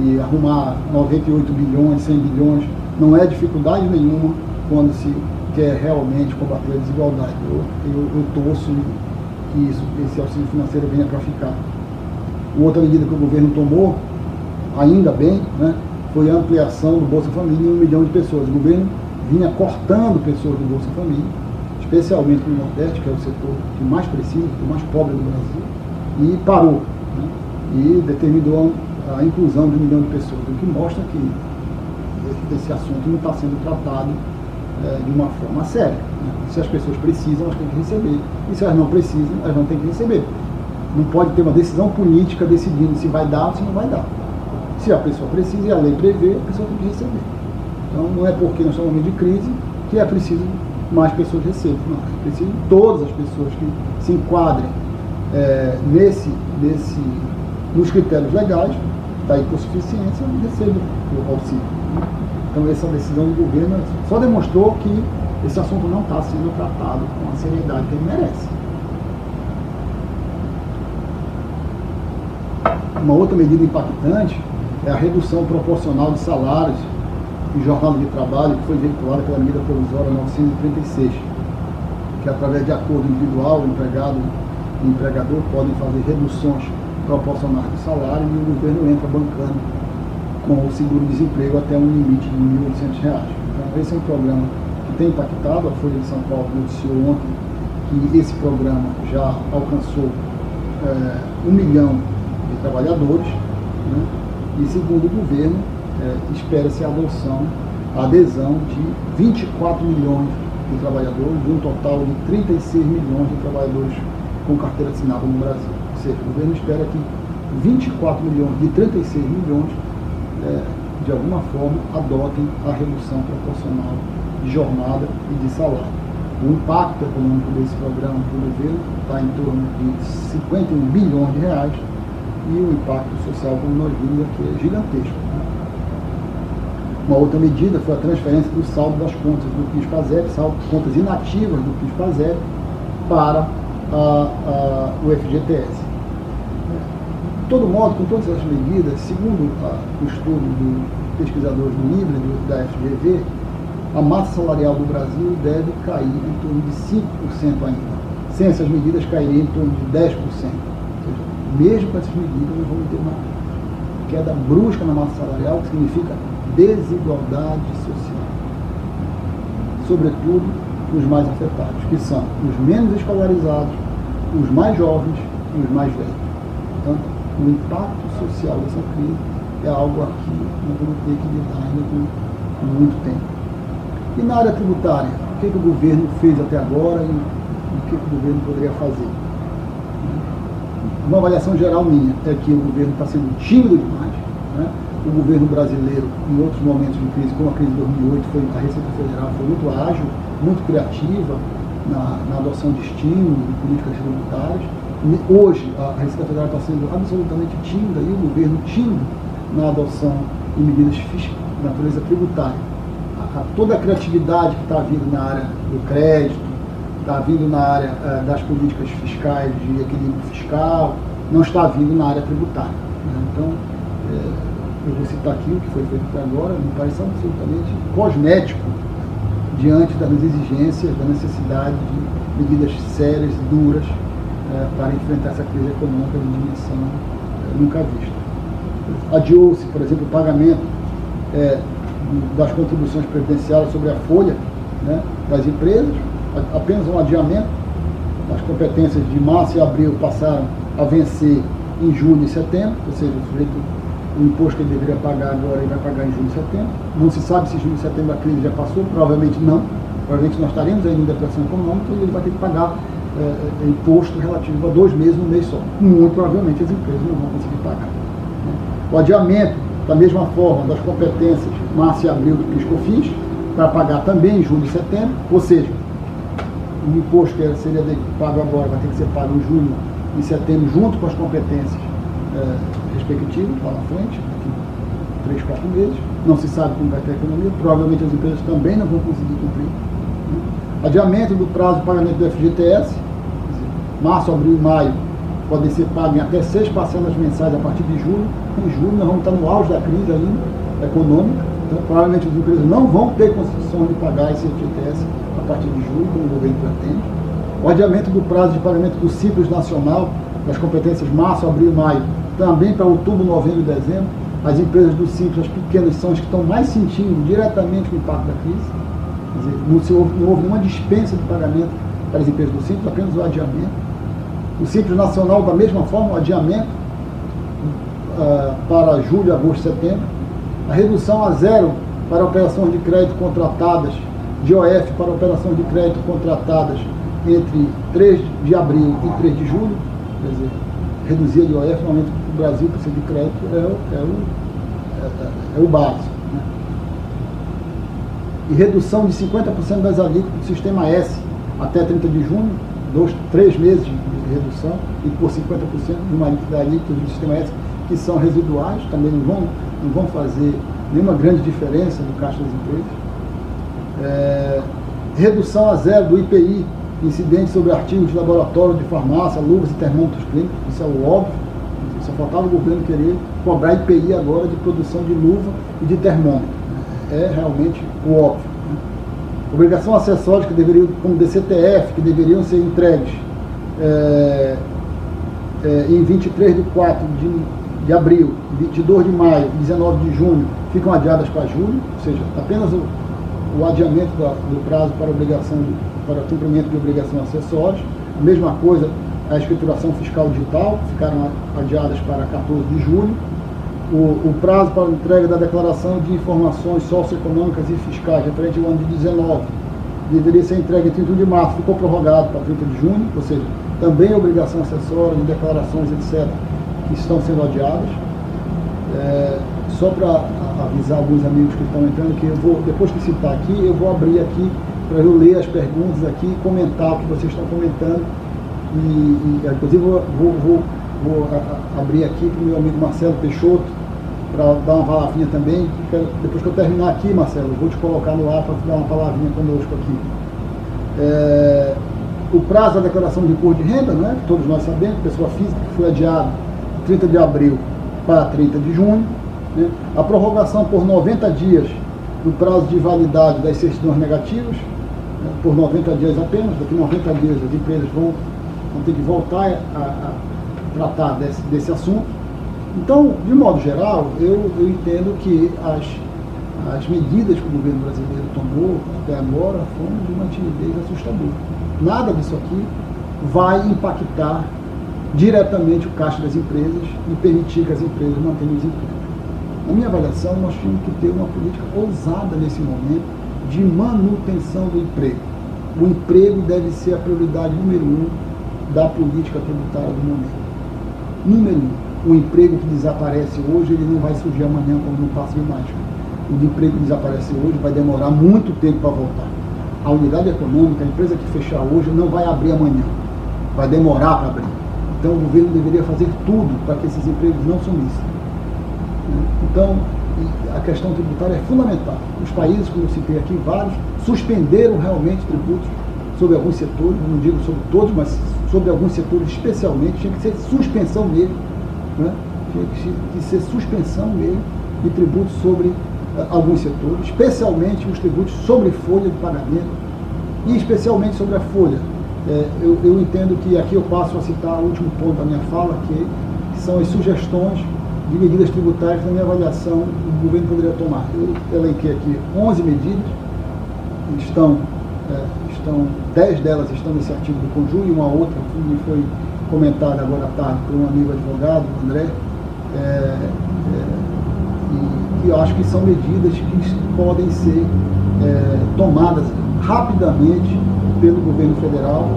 e arrumar 98 bilhões, 100 bilhões não é dificuldade nenhuma quando se quer realmente combater a desigualdade. Eu torço que esse auxílio financeiro venha para ficar. Outra medida que o governo tomou, ainda bem, né, foi a ampliação do Bolsa Família em 1 milhão de pessoas. O governo vinha cortando pessoas do Bolsa Família, especialmente no Nordeste, que é o setor que mais precisa, que é o mais pobre do Brasil, e parou, né, e determinou a inclusão de 1 milhão de pessoas, o que mostra que esse assunto não está sendo tratado de uma forma séria. Né? Se as pessoas precisam, elas têm que receber, e se elas não precisam, elas não têm que receber. Não pode ter uma decisão política decidindo se vai dar ou se não vai dar. Se a pessoa precisa e a lei prevê, a pessoa tem que receber. Então, não é porque nós estamos em momento de crise que é preciso mais pessoas recebam. Não, é preciso todas as pessoas que se enquadrem nos critérios legais da hipossuficiência recebam o auxílio. Então, essa decisão do governo só demonstrou que esse assunto não está sendo tratado com a seriedade que ele merece. Uma outra medida impactante é a redução proporcional de salários e jornada de trabalho, que foi veiculada pela medida provisória 936, que através de acordo individual, o empregado e empregador podem fazer reduções proporcionais do salário e o governo entra bancando com o seguro-desemprego até um limite de R$ 1.800. Então, esse é um programa que tem impactado. A Folha de São Paulo noticiou ontem que esse programa já alcançou 1 milhão de trabalhadores, né? E segundo o governo, espera-se a adesão de 24 milhões de trabalhadores, de um total de 36 milhões de trabalhadores com carteira assinada no Brasil. Ou seja, o governo espera que 24 milhões de 36 milhões, de alguma forma, adotem a redução proporcional de jornada e de salário. O impacto econômico desse programa do governo está em torno de 51 bilhões de reais e o impacto social, como nós vimos aqui, é gigantesco. Uma outra medida foi a transferência do saldo das contas do PIS/PASEP, contas inativas do PIS/PASEP, para o FGTS. De todo modo, com todas essas medidas, segundo o estudo do pesquisadores do IBRE, da FGV, a massa salarial do Brasil deve cair em torno de 5% ainda. Sem essas medidas, cairia em torno de 10%. Ou seja, mesmo com essas medidas, nós vamos ter uma queda brusca na massa salarial, que significa desigualdade social. Sobretudo os mais afetados, que são os menos escolarizados, os mais jovens e os mais velhos. Portanto, o impacto social dessa crise é algo a que nós vamos ter que lidar ainda com muito tempo. E na área tributária, o que o governo fez até agora e o que o governo poderia fazer? Uma avaliação geral minha é que o governo está sendo tímido demais, né? O governo brasileiro, em outros momentos de crise, como a crise de 2008, a Receita Federal foi muito ágil, muito criativa na adoção de estímulos, de políticas tributárias. Hoje, a Receita Federal está sendo absolutamente tímida e o governo tímido na adoção de medidas de natureza tributária. Toda a criatividade que está vindo na área do crédito, está vindo na área das políticas fiscais, de equilíbrio fiscal, não está vindo na área tributária. Né? Então, eu vou citar aqui o que foi feito até agora, me parece absolutamente cosmético diante das exigências, da necessidade de medidas sérias, duras, para enfrentar essa crise econômica de dimensão nunca vista. Adiou-se, por exemplo, o pagamento das contribuições previdenciárias sobre a folha, né, das empresas, apenas um adiamento. As competências de março e abril passaram a vencer em julho e setembro, ou seja, o imposto que ele deveria pagar agora ele vai pagar em julho e setembro. Não se sabe se julho e setembro a crise já passou, provavelmente não. Provavelmente nós estaremos ainda em depressão econômica e ele vai ter que pagar imposto relativo a 2 meses no mês só. Muito provavelmente as empresas não vão conseguir pagar. O adiamento, da mesma forma, das competências março e abril do PIS/COFINS, para pagar também em julho e setembro, ou seja, o imposto que seria pago agora vai ter que ser pago em julho e setembro, junto com as competências respectivas, lá na frente, daqui 3, 4 meses. Não se sabe como vai ter a economia, provavelmente as empresas também não vão conseguir cumprir. Adiamento do prazo de pagamento do FGTS, março, abril e maio podem ser pagos em até 6 parcelas mensais a partir de julho. Em julho nós vamos estar no auge da crise ainda econômica, então provavelmente as empresas não vão ter condições de pagar esse FGTS a partir de julho, como o governo pretende. O adiamento do prazo de pagamento do Simples Nacional, das competências março, abril e maio, também para outubro, novembro e dezembro. As empresas do Simples, as pequenas, são as que estão mais sentindo diretamente o impacto da crise. Quer dizer, não houve nenhuma dispensa de pagamento para as empresas do Simples, apenas o adiamento. O Simples Nacional, da mesma forma, o adiamento para julho, agosto e setembro. A redução a zero para operações de crédito contratadas, de OF para operações de crédito contratadas entre 3 de abril e 3 de julho. Quer dizer, reduzir a de OF, normalmente o Brasil precisa de crédito, é o básico. Né? E redução de 50% das alíquotas do Sistema S até 30 de junho, 3 meses de redução, e por 50% da alíquota do Sistema S, que são residuais, também não vão fazer nenhuma grande diferença no caixa das empresas. Redução a zero do IPI, incidente sobre artigos de laboratório, de farmácia, luvas e termômetros clínicos, isso é o óbvio. Só faltava o governo querer cobrar IPI agora de produção de luva e de termômetro. É realmente o óbvio. Né? Obrigação acessórias que deveriam, como DCTF, que deveriam ser entregues em 23/4 de abril, 22 de maio, 19 de junho, ficam adiadas para julho, ou seja, apenas o adiamento do prazo para cumprimento de obrigação acessória. A mesma coisa, a escrituração fiscal digital, ficaram adiadas para 14 de julho. O prazo para entrega da declaração de informações socioeconômicas e fiscais referente ao ano de 19 deveria ser entregue em 31 de março, ficou prorrogado para 30 de junho, ou seja, também a obrigação acessória de declarações, etc., que estão sendo adiadas. Só para avisar alguns amigos que estão entrando, que eu vou, depois que citar aqui, eu vou abrir aqui para eu ler as perguntas aqui e comentar o que vocês estão comentando. Inclusive vou abrir aqui para o meu amigo Marcelo Peixoto, para dar uma palavrinha também. Depois que eu terminar aqui, Marcelo, eu vou te colocar no ar para dar uma palavrinha conosco aqui. O prazo da declaração de imposto de renda, né, que todos nós sabemos, pessoa física, que foi adiado 30 de abril para 30 de junho. Né, a prorrogação por 90 dias do prazo de validade das certidões negativas, né, por 90 dias apenas. Daqui a 90 dias as empresas vão ter que voltar a tratar desse assunto. Então, de modo geral, eu entendo que as medidas que o governo brasileiro tomou até agora foram de uma timidez assustadora. Nada disso aqui vai impactar diretamente o caixa das empresas e permitir que as empresas mantenham os empregos. Na minha avaliação, nós tínhamos que ter uma política ousada nesse momento de manutenção do emprego. O emprego deve ser a prioridade número 1 da política tributária do momento. Número 1, o emprego que desaparece hoje, ele não vai surgir amanhã como no passe de mágica. O emprego que desaparece hoje vai demorar muito tempo para voltar. A unidade econômica, a empresa que fechar hoje, não vai abrir amanhã. Vai demorar para abrir. Então o governo deveria fazer tudo para que esses empregos não sumissem. Então, a questão tributária é fundamental. Os países, como eu citei aqui, vários, suspenderam realmente tributos sobre alguns setores, não digo sobre todos, mas sobre alguns setores especialmente. Tinha que ser suspensão mesmo, né? Tinha que ser suspensão mesmo de tributos sobre alguns setores, especialmente os tributos sobre folha de pagamento e especialmente sobre a folha. Eu entendo que aqui eu passo a citar o último ponto da minha fala, que são as sugestões de medidas tributárias que, na minha avaliação, o governo poderia tomar. Eu elenquei aqui 11 medidas, 10 delas estão nesse artigo do Conjur e uma outra que me foi comentada agora à tarde por um amigo advogado, o André, e eu acho que são medidas que podem ser tomadas rapidamente pelo governo federal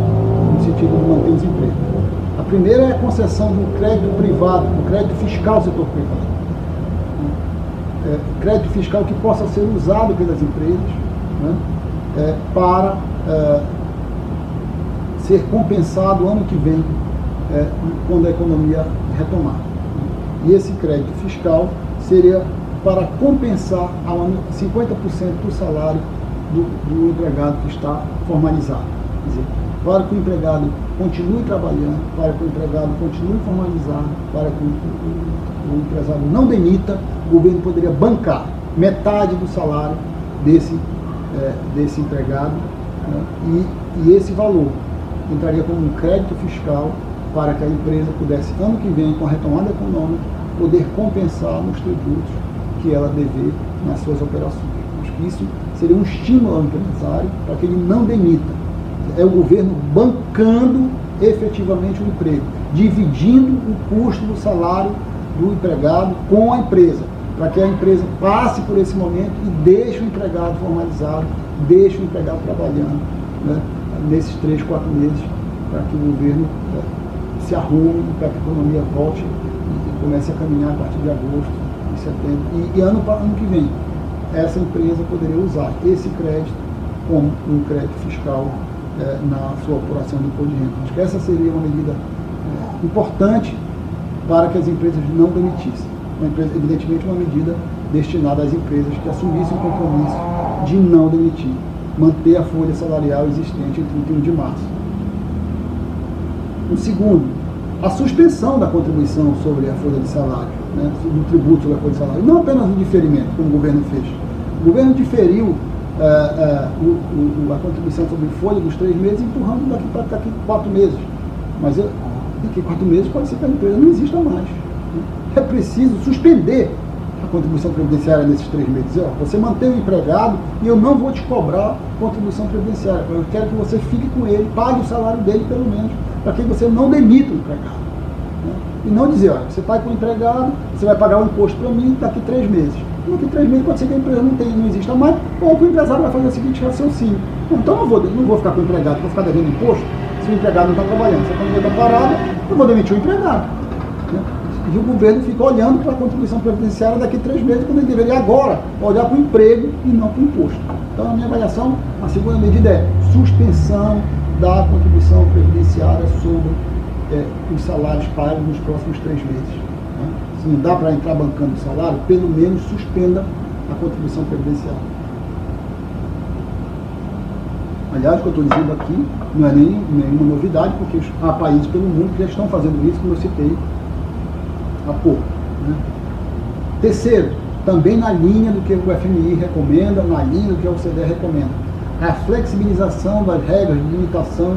no sentido de manter os empregos. A primeira é a concessão de um crédito privado, um crédito fiscal ao setor privado. Crédito fiscal que possa ser usado pelas empresas, né, para ser compensado ano que vem, quando a economia retomar. E esse crédito fiscal seria para compensar 50% do salário do empregado que está formalizado. Quer dizer, para que o empregado continue trabalhando, para que o empregado continue formalizado, para que o empresário não demita, o governo poderia bancar metade do salário desse empregado, né, e esse valor entraria como um crédito fiscal para que a empresa pudesse, ano que vem, com a retomada econômica, poder compensar nos tributos que ela dever nas suas operações. Acho que isso seria um estímulo ao empresário para que ele não demita. É o governo bancando efetivamente o emprego, dividindo o custo do salário do empregado com a empresa, para que a empresa passe por esse momento e deixe o empregado formalizado, deixe o empregado trabalhando, né, nesses 3, 4 meses, para que o governo se arrume, para que a economia volte e comece a caminhar a partir de agosto, de setembro. E ano que vem, essa empresa poderia usar esse crédito como um crédito fiscal na sua apuração do imposto de renda. Acho que essa seria uma medida importante para que as empresas não demitissem. Evidentemente, uma medida destinada às empresas que assumissem o compromisso de não demitir, manter a folha salarial existente em 31 de março. O segundo, a suspensão da contribuição sobre a folha de salário, né, do tributo sobre a folha de salário, não apenas o diferimento, como o governo fez. O governo diferiu a contribuição sobre folha dos 3 meses, empurrando daqui 4 meses. mas daqui a 4 meses pode ser que a empresa não exista mais. É preciso suspender a contribuição previdenciária nesses 3 meses. Você mantém o empregado e eu não vou te cobrar contribuição previdenciária. Eu quero que você fique com ele, pague o salário dele pelo menos, para que você não demita o empregado. E não dizer, olha, você está com o empregado, você vai pagar o imposto para mim daqui 3 meses. Daqui 3 meses pode ser que a empresa não exista mais, ou que o empresário vai fazer o seguinte raciocínio. Então eu não vou ficar com o empregado, vou ficar devendo imposto se o empregado não está trabalhando. Se a economia está parada, eu vou demitir o empregado. E o governo fica olhando para a contribuição previdenciária daqui 3 meses, quando ele deveria agora olhar para o emprego e não para o imposto. Então a minha avaliação, a segunda medida é suspensão da contribuição previdenciária sobre os salários pagos nos próximos 3 meses. Se não dá para entrar bancando o salário, pelo menos suspenda a contribuição previdenciária. Aliás, o que eu estou dizendo aqui não é nenhuma novidade, porque há países pelo mundo que já estão fazendo isso, como eu citei há pouco. Terceiro, também na linha do que o FMI recomenda, na linha do que a OCDE recomenda, a flexibilização das regras de limitação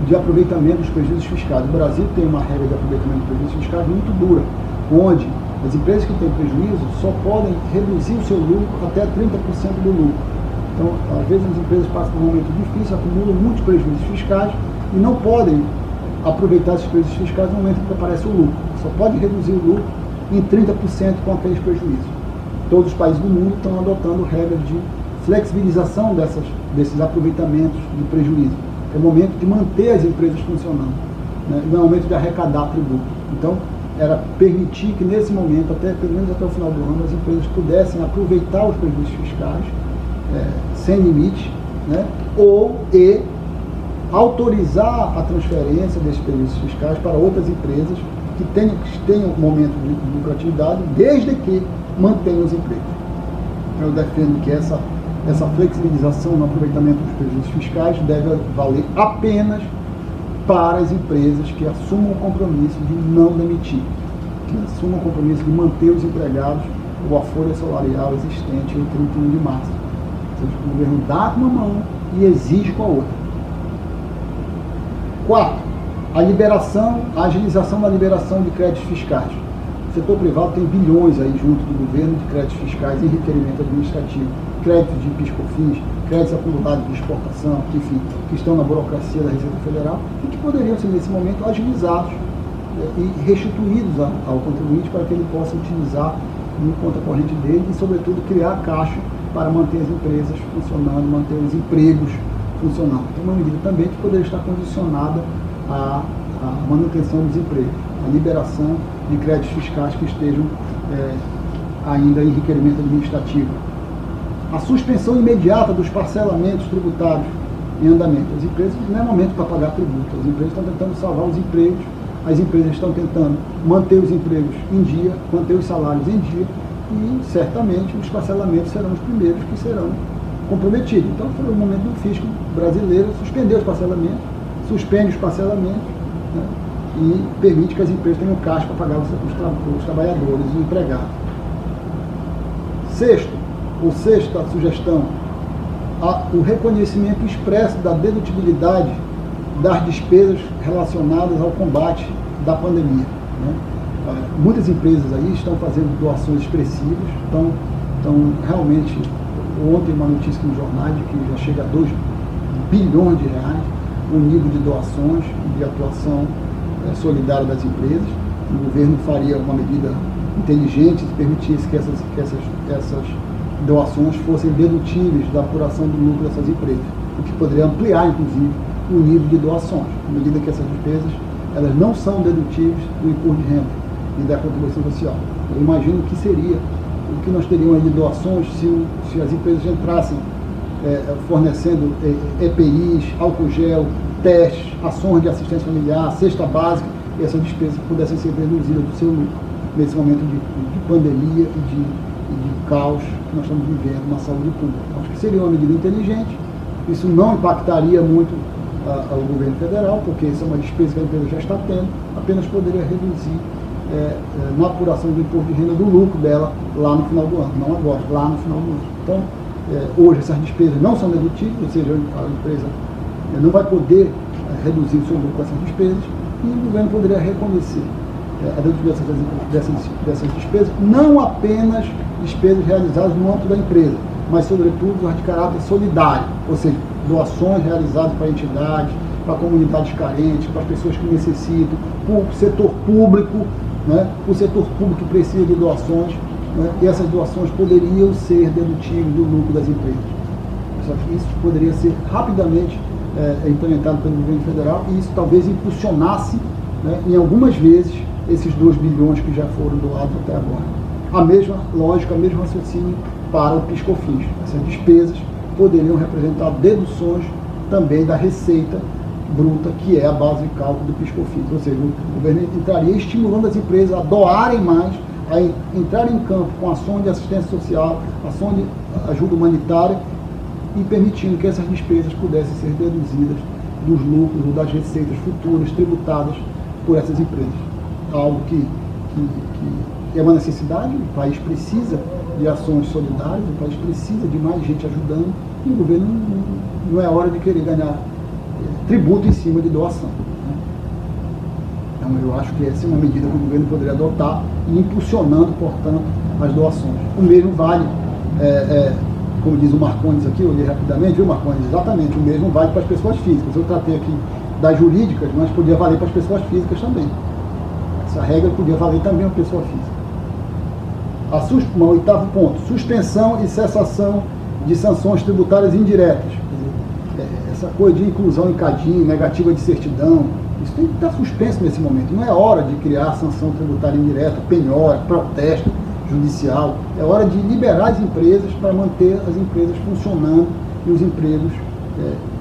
de aproveitamento dos prejuízos fiscais. O Brasil tem uma regra de aproveitamento dos prejuízos fiscais muito dura, onde as empresas que têm prejuízo só podem reduzir o seu lucro até 30% do lucro. Então, às vezes as empresas passam por um momento difícil, acumulam muitos prejuízos fiscais e não podem aproveitar esses prejuízos fiscais no momento que aparece o lucro. Só pode reduzir o lucro em 30% com aqueles prejuízos. Todos os países do mundo estão adotando regras de flexibilização desses aproveitamentos de prejuízo. É o momento de manter as empresas funcionando, não é o momento de arrecadar tributo. Então, era permitir que nesse momento, pelo menos até o final do ano, as empresas pudessem aproveitar os prejuízos fiscais sem limite, ou autorizar a transferência desses prejuízos fiscais para outras empresas que tenham um momento de lucratividade, desde que mantenham os empregos. Eu defendo que essa flexibilização no aproveitamento dos prejuízos fiscais deve valer apenas para as empresas que assumam o compromisso de não demitir, que assumam o compromisso de manter os empregados ou a folha salarial existente em 31 de março. Ou seja, o governo dá com uma mão e exige com a outra. 4. A agilização da liberação de créditos fiscais. O setor privado tem bilhões aí junto do governo de créditos fiscais em requerimento administrativo, créditos de PIS/COFINS, créditos acumulados de exportação, enfim, que estão na burocracia da Receita Federal e que poderiam ser, nesse momento, agilizados e restituídos ao contribuinte para que ele possa utilizar no conta corrente dele e, sobretudo, criar caixa para manter as empresas funcionando, manter os empregos funcionando. Então, uma medida também que poderia estar condicionada à manutenção dos empregos, a liberação de créditos fiscais que estejam ainda em requerimento administrativo. A suspensão imediata dos parcelamentos tributários em andamento. As empresas não é momento para pagar tributo, as empresas estão tentando salvar os empregos, as empresas estão tentando manter os empregos em dia, manter os salários em dia e certamente os parcelamentos serão os primeiros que serão comprometidos. Então foi o momento do fisco brasileiro suspender os parcelamentos, suspende os parcelamentos, e permite que as empresas tenham caixa para pagar os trabalhadores, os empregados. Sexta sugestão, o reconhecimento expresso da dedutibilidade das despesas relacionadas ao combate da pandemia. Muitas empresas aí estão fazendo doações expressivas, estão realmente, ontem uma notícia nos jornais de que já chega a 2 bilhões de reais o nível de doações e de atuação solidária das empresas. O governo faria uma medida inteligente se permitisse que essas doações fossem dedutíveis da apuração do lucro dessas empresas, o que poderia ampliar, inclusive, o nível de doações, à medida que essas despesas elas não são dedutíveis do imposto de renda e da contribuição social. Eu imagino que seria, o que nós teríamos aí de doações se as empresas entrassem fornecendo EPIs, álcool gel, testes, ações de assistência familiar, cesta básica, e essas despesas pudessem ser reduzidas do seu lucro, nesse momento de pandemia e de caos que nós estamos vivendo na saúde pública. Acho que seria uma medida inteligente, isso não impactaria muito ao governo federal, porque isso é uma despesa que a empresa já está tendo, apenas poderia reduzir na apuração do imposto de renda do lucro dela lá no final do ano, não agora, lá no final do ano. Então, hoje essas despesas não são dedutíveis, ou seja, a empresa não vai poder reduzir o seu lucro com essas despesas, e o governo poderia reconhecer a dedução dessas despesas, não apenas despesas realizadas no âmbito da empresa, mas, sobretudo, as de caráter solidário, ou seja, doações realizadas para entidades, para comunidades carentes, para as pessoas que necessitam, para o setor público, né? O setor público que precisa de doações, né? E essas doações poderiam ser dedutíveis do lucro das empresas. Só que isso poderia ser rapidamente implementado pelo governo federal, e isso talvez impulsionasse, né, em algumas vezes, esses 2 bilhões que já foram doados até agora. A mesma lógica, o mesmo raciocínio para o PIS/COFINS. Essas despesas poderiam representar deduções também da receita bruta, que é a base de cálculo do PIS/COFINS. Ou seja, o governo entraria estimulando as empresas a doarem mais, a entrarem em campo com ações de assistência social, ações de ajuda humanitária, e permitindo que essas despesas pudessem ser deduzidas dos lucros ou das receitas futuras tributadas por essas empresas. Algo que é uma necessidade, o país precisa de ações solidárias, o país precisa de mais gente ajudando, e o governo não é hora de querer ganhar tributo em cima de doação, né? Então eu acho que essa é uma medida que o governo poderia adotar, e impulsionando, portanto, as doações. O mesmo vale, como diz o Marcondes aqui, eu olhei rapidamente, viu, Marcondes? Exatamente, o mesmo vale para as pessoas físicas. Eu tratei aqui das jurídicas, mas podia valer para as pessoas físicas também. Essa regra podia valer também para a pessoa física. O 8º ponto, suspensão e cessação de sanções tributárias indiretas. Essa coisa de inclusão em CADIM, negativa de certidão, isso tem que estar suspenso nesse momento. Não é hora de criar sanção tributária indireta, penhora, protesto judicial. É hora de liberar as empresas para manter as empresas funcionando e os empregos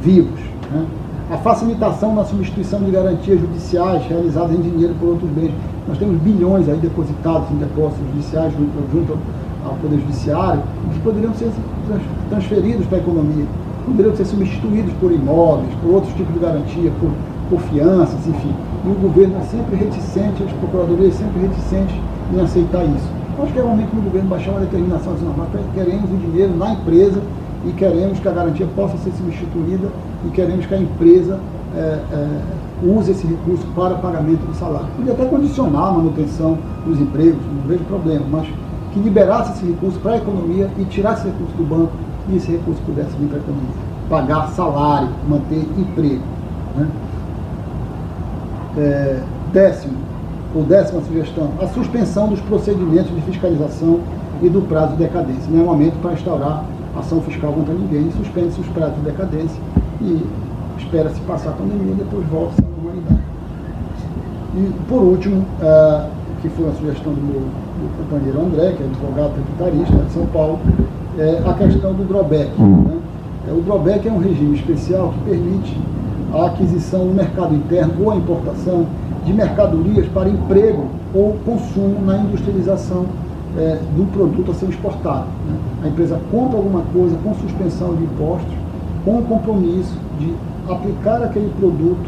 vivos, né? A facilitação na substituição de garantias judiciais realizadas em dinheiro por outros bens. Nós temos bilhões aí depositados em depósitos judiciais junto ao Poder Judiciário, que poderiam ser transferidos para a economia, poderiam ser substituídos por imóveis, por outros tipos de garantia, por fianças, enfim. E o governo é sempre reticente, as procuradorias sempre reticentes em aceitar isso. Acho que é o momento do governo baixar uma determinação, assim, nós queremos o dinheiro na empresa e queremos que a garantia possa ser substituída e queremos que a empresa use esse recurso para pagamento do salário. Podia até condicionar a manutenção dos empregos, não vejo problema, mas que liberasse esse recurso para a economia e tirasse esse recurso do banco e esse recurso pudesse vir para a economia. Pagar salário, manter emprego, né? Décima sugestão, a suspensão dos procedimentos de fiscalização e do prazo de decadência. Não é momento para instaurar ação fiscal contra ninguém, suspende-se os prazos de decadência e espera-se passar a pandemia e depois volta-se à normalidade. E, por último, que foi uma sugestão do companheiro André, que é advogado tributarista de São Paulo, a questão do drawback, né? O drawback é um regime especial que permite a aquisição no mercado interno ou a importação de mercadorias para emprego ou consumo na industrialização do produto a ser exportado, né? A empresa compra alguma coisa com suspensão de impostos, com o compromisso de aplicar aquele produto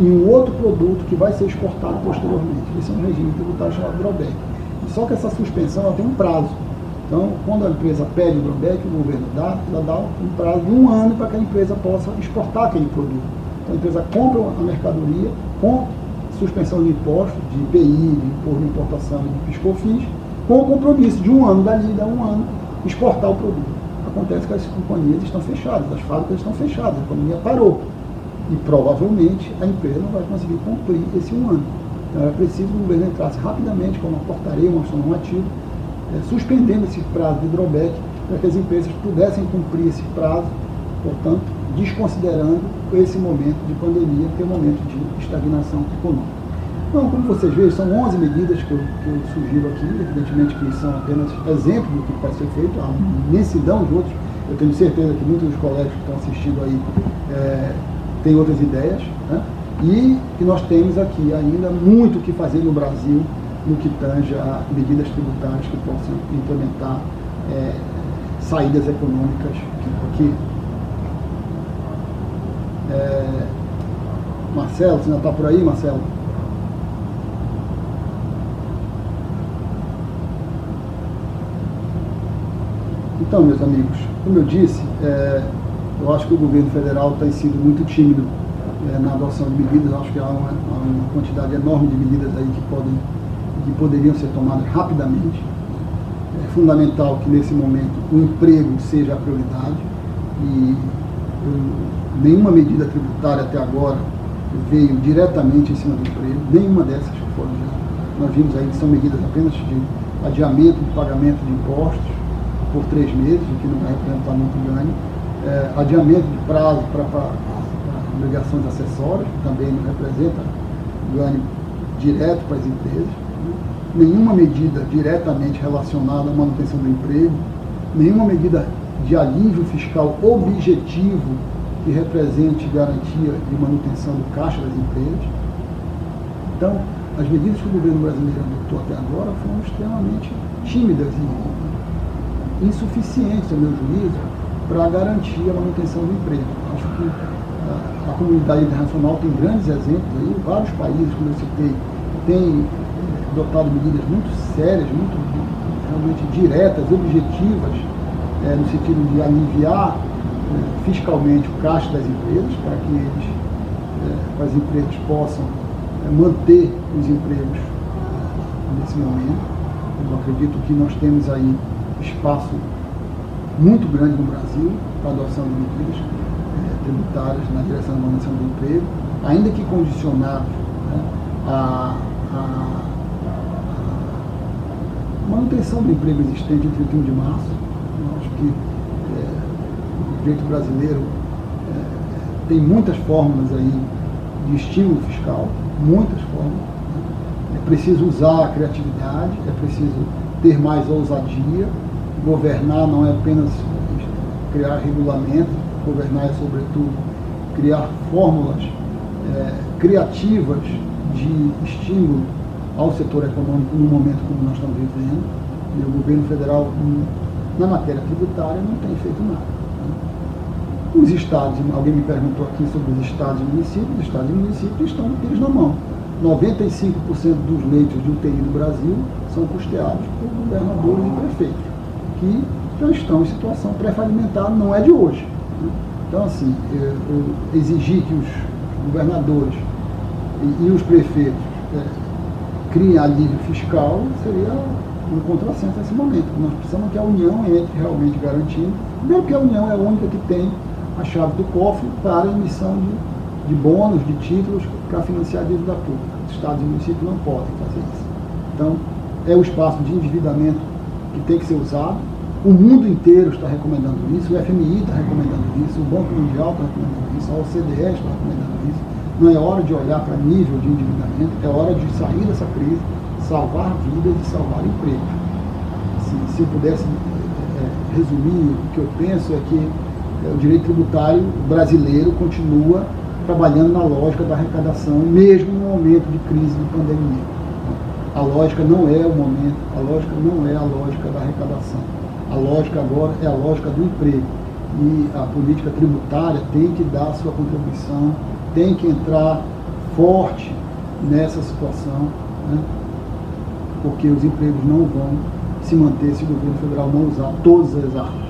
em um outro produto que vai ser exportado posteriormente. Esse é um regime tributário chamado drawback. Só que essa suspensão ela tem um prazo. Então, quando a empresa pede o drawback, o governo ela dá um prazo de 1 ano para que a empresa possa exportar aquele produto. Então, a empresa compra a mercadoria com suspensão de impostos, de IPI, de imposto de importação e de PIS/COFINS, com o compromisso de 1 ano, dali a 1 ano, exportar o produto. Acontece que as companhias estão fechadas, as fábricas estão fechadas, a economia parou. E provavelmente a empresa não vai conseguir cumprir esse 1 ano. Então era preciso que o governo entrasse rapidamente com uma portaria, uma ação normativa, suspendendo esse prazo de drawback, para que as empresas pudessem cumprir esse prazo, portanto, desconsiderando esse momento de pandemia, que é um momento de estagnação econômica. Então, como vocês veem, são 11 medidas que eu sugiro aqui, evidentemente que são apenas exemplos do que pode ser feito, há uma imensidão de outros. Eu tenho certeza que muitos dos colegas que estão assistindo aí têm outras ideias, né? E que nós temos aqui ainda muito o que fazer no Brasil, no que tange a medidas tributárias que possam implementar saídas econômicas aqui. Marcelo, você ainda está por aí, Marcelo? Então, meus amigos, como eu disse, eu acho que o governo federal tem sido muito tímido na adoção de medidas. Acho que há uma quantidade enorme de medidas aí que poderiam ser tomadas rapidamente. É fundamental que nesse momento o emprego seja a prioridade e nenhuma medida tributária até agora veio diretamente em cima do emprego, nenhuma dessas que foram já. Nós vimos aí que são medidas apenas de adiamento de pagamento de impostos por 3 meses, o que não vai representar muito ganho, adiamento de prazo para obrigações acessórias, que também não representa ganho direto para as empresas, nenhuma medida diretamente relacionada à manutenção do emprego, nenhuma medida de alívio fiscal objetivo que represente garantia de manutenção do caixa das empresas. Então, as medidas que o governo brasileiro adotou até agora foram extremamente tímidas e insuficientes, ao meu juízo, para garantir a manutenção do emprego. Acho que a comunidade internacional tem grandes exemplos aí, vários países, como eu citei, têm adotado medidas muito sérias, muito realmente diretas, objetivas, no sentido de aliviar fiscalmente o caixa das empresas, para que as empresas possam manter os empregos nesse momento. Eu acredito que nós temos aí espaço muito grande no Brasil para a adoção de medidas tributárias na direção da manutenção do emprego, ainda que condicionados à manutenção do emprego existente em 31 de março. Eu acho que o direito brasileiro tem muitas fórmulas aí de estímulo fiscal, muitas fórmulas. É preciso usar a criatividade, é preciso ter mais ousadia. Governar não é apenas criar regulamentos, governar é, sobretudo, criar fórmulas criativas de estímulo ao setor econômico no momento como nós estamos vivendo. E o governo federal, na matéria tributária, não tem feito nada. Os estados, alguém me perguntou aqui sobre os estados e municípios estão com eles na mão. 95% dos leitos de UTI do Brasil são custeados por governadores e prefeitos, que já estão em situação pré-falimentar, não é de hoje. Então, assim, exigir que os governadores e os prefeitos criem alívio fiscal seria um contrassenso nesse momento. Nós precisamos que a União entre realmente garantindo, primeiro que a União é a única que tem a chave do cofre para a emissão de bônus, de títulos para financiar a dívida pública. Os estados e municípios não podem fazer isso. Então, é o espaço de endividamento que tem que ser usado. O mundo inteiro está recomendando isso, o FMI está recomendando isso, o Banco Mundial está recomendando isso, a OCDE está recomendando isso. Não é hora de olhar para nível de endividamento, é hora de sair dessa crise, salvar vidas e salvar empregos. Se eu pudesse resumir, o que eu penso é que o direito tributário brasileiro continua trabalhando na lógica da arrecadação, mesmo no momento de crise de pandemia. A lógica não é o momento, a lógica não é a lógica da arrecadação. A lógica agora é a lógica do emprego. E a política tributária tem que dar a sua contribuição, tem que entrar forte nessa situação, né? Porque os empregos não vão se manter se o governo federal não usar todas as armas.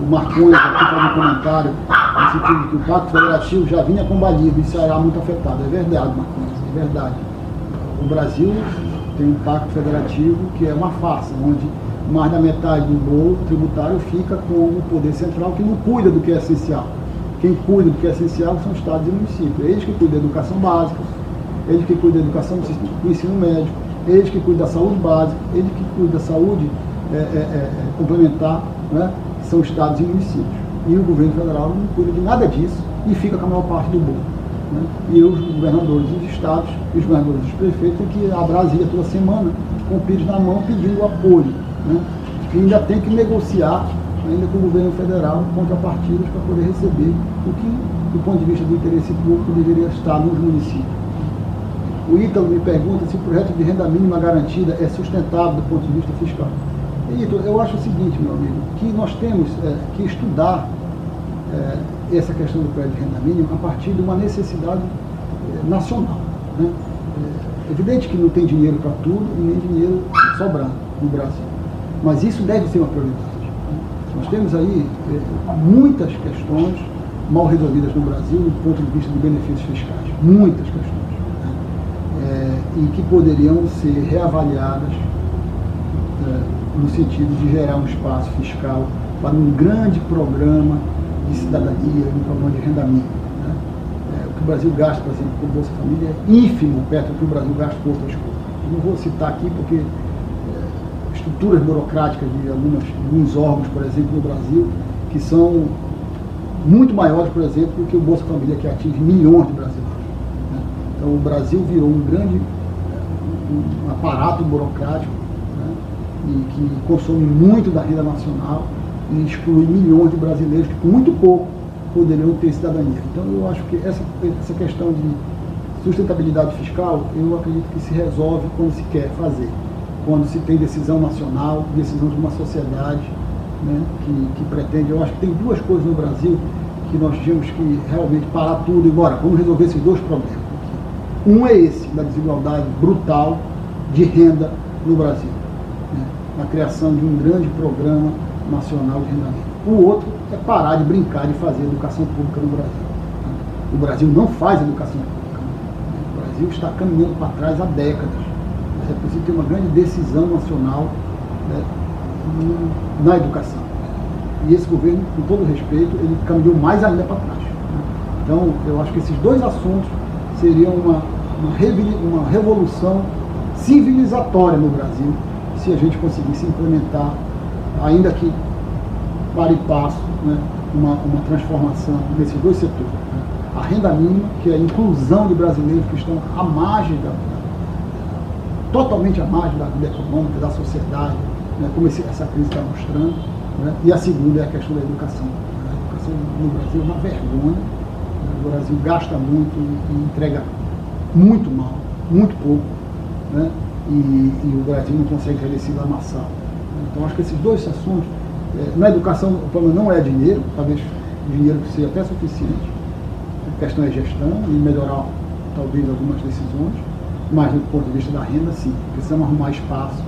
O Marcondes aqui faz um comentário no sentido de que o Pacto Federativo já vinha combalido e será muito afetado. É verdade, Marcondes, é verdade. O Brasil tem um Pacto Federativo que é uma farsa, onde mais da metade do bolo tributário fica com o poder central, que não cuida do que é essencial. Quem cuida do que é essencial são os estados e municípios. Eles que cuidam da educação básica, eles que cuidam da educação do ensino médio, eles que cuidam da saúde básica, eles que cuidam da saúde complementar, né? São estados e municípios. E o governo federal não cuida de nada disso e fica com a maior parte do bolo. Né? E os governadores dos estados e os governadores dos prefeitos têm que ir a Brasília toda semana com o PIX na mão pedindo apoio. Né? E ainda tem que negociar ainda com o governo federal contrapartidas para poder receber o que, do ponto de vista do interesse público, deveria estar nos municípios. O Ítalo me pergunta se o projeto de renda mínima garantida é sustentável do ponto de vista fiscal. Ítalo, eu acho o seguinte, meu amigo, que nós temos que estudar essa questão do projeto de renda mínima a partir de uma necessidade nacional. Né? É evidente que não tem dinheiro para tudo e nem dinheiro sobrando no Brasil. Mas isso deve ser uma prioridade. Nós temos aí muitas questões mal resolvidas no Brasil do ponto de vista de benefícios fiscais. Muitas questões. E que poderiam ser reavaliadas no sentido de gerar um espaço fiscal para um grande programa de cidadania, um programa de renda mínima. O que o Brasil gasta, por exemplo, com Bolsa Família é ínfimo perto do que o Brasil gasta com outras coisas. Eu não vou citar aqui porque estruturas burocráticas de alguns órgãos, por exemplo, no Brasil, que são muito maiores, por exemplo, do que o Bolsa Família, que atinge milhões de brasileiros. Então, o Brasil virou um grande aparato burocrático, e que consome muito da renda nacional e exclui milhões de brasileiros que, com muito pouco, poderiam ter cidadania. Então, eu acho que essa questão de sustentabilidade fiscal, eu acredito que se resolve quando se quer fazer, quando se tem decisão nacional, decisão de uma sociedade, né, que pretende. Eu acho que tem duas coisas no Brasil que nós tínhamos que realmente parar tudo e agora vamos resolver esses dois problemas. Um é esse, da desigualdade brutal de renda no Brasil, né, a criação de um grande programa nacional de renda mínima. O outro é parar de brincar de fazer educação pública no Brasil. O Brasil não faz educação pública. O Brasil está caminhando para trás há décadas. É preciso ter uma grande decisão nacional, né, na educação. E esse governo, com todo respeito, ele caminhou mais ainda para trás. Então, eu acho que esses dois assuntos seriam uma revolução civilizatória no Brasil, se a gente conseguisse implementar, ainda que para e passo, né, uma transformação nesses dois setores. Né? A renda mínima, que é a inclusão de brasileiros que estão à margem, totalmente à margem da vida econômica, da sociedade, né, como essa crise está mostrando. Né? E a segunda é a questão da educação. A educação no Brasil é uma vergonha. O Brasil gasta muito e entrega muito mal, muito pouco, né? E o Brasil não consegue revertir a massal. Então, acho que esses dois assuntos, na educação, o problema não é dinheiro, talvez o dinheiro seja até suficiente, a questão é gestão e melhorar, talvez, algumas decisões, mas do ponto de vista da renda, sim, precisamos arrumar espaço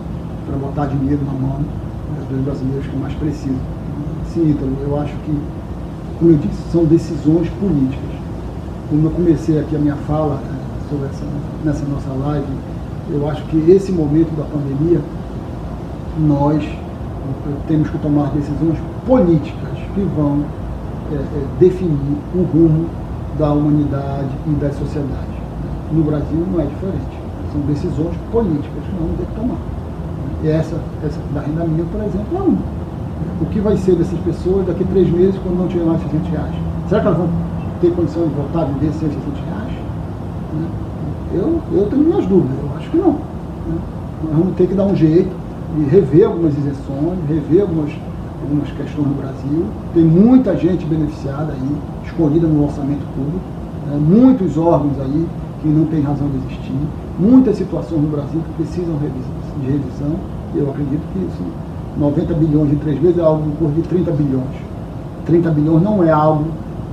para botar dinheiro na mão dos brasileiros que mais precisam. Sim, Ítalo, eu acho que, como eu disse, são decisões políticas. Quando eu comecei aqui a minha fala sobre nessa nossa live, eu acho que esse momento da pandemia, nós temos que tomar decisões políticas que vão definir o rumo da humanidade e das sociedades. No Brasil não é diferente. São decisões políticas que nós vamos ter que tomar. E essa da renda mínima, por exemplo, é uma. O que vai ser dessas pessoas daqui a 3 meses quando não tiver mais R$600? Será que elas vão ter condição de voltar a viver sem R$600? Eu tenho minhas dúvidas, eu acho que não. Nós vamos ter que dar um jeito de rever algumas isenções, rever algumas questões no Brasil. Tem muita gente beneficiada aí, escolhida no orçamento público, muitos órgãos aí que não tem razão de existir, muitas situações no Brasil que precisam de revisão. Eu acredito que isso, 90 bilhões em 3 meses é algo em curso de 30 bilhões. 30 bilhões não é algo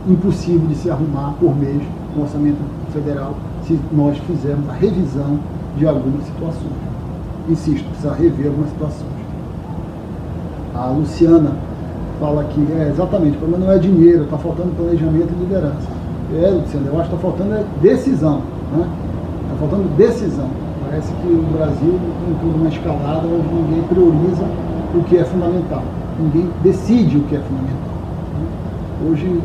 impossível de se arrumar por mês no orçamento federal, se nós fizermos a revisão de algumas situações. Insisto, precisa rever algumas situações. A Luciana fala que exatamente, o problema não é dinheiro, está faltando planejamento e liderança. Luciana, eu acho que está faltando decisão. Está faltando decisão. Parece que o Brasil entrou numa escalada onde ninguém prioriza o que é fundamental. Ninguém decide o que é fundamental. Hoje,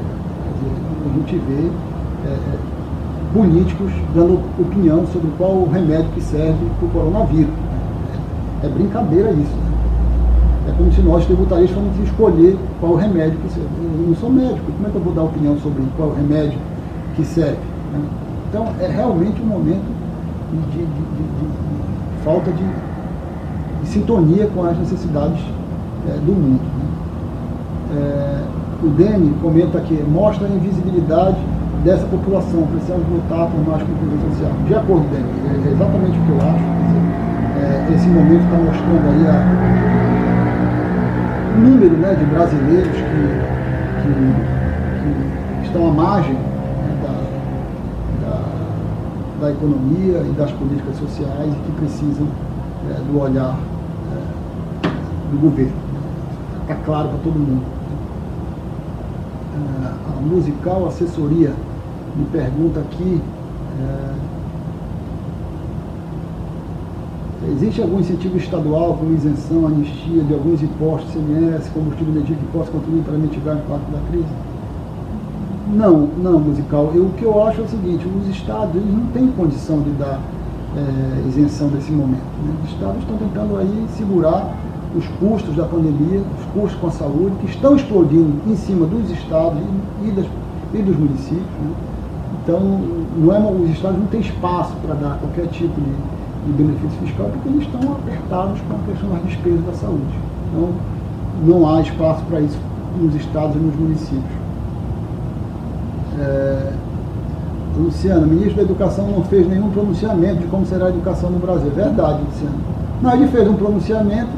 a gente vê políticos dando opinião sobre qual o remédio que serve para o coronavírus. É brincadeira isso. É como se nós, tributaristas, fôssemos escolher qual o remédio que serve. Eu não sou médico, como é que eu vou dar opinião sobre qual o remédio que serve? Então, é realmente um momento de falta de sintonia com as necessidades do mundo. O Dene comenta aqui, mostra a invisibilidade dessa população, precisamos lutar por mais convivência social. De acordo, Dene, é exatamente o que eu acho. Esse momento está mostrando aí o número, de brasileiros que estão à margem da economia e das políticas sociais e que precisam do olhar do governo. Está claro para todo mundo. A Musical Assessoria me pergunta aqui, existe algum incentivo estadual, como isenção, anistia de alguns impostos, CMS, combustível medido que possa contribuir para mitigar o impacto da crise? Não, Musical. O que eu acho é o seguinte, os estados eles não têm condição de dar isenção nesse momento. Né? Os estados estão tentando aí segurar os custos da pandemia, os custos com a saúde, que estão explodindo em cima dos estados e dos municípios. Né? Então, os estados não têm espaço para dar qualquer tipo de benefício fiscal, porque eles estão apertados com a questão das despesas da saúde. Então, não há espaço para isso nos estados e nos municípios. Luciano, o ministro da Educação não fez nenhum pronunciamento de como será a educação no Brasil. É verdade, Luciano. Não, ele fez um pronunciamento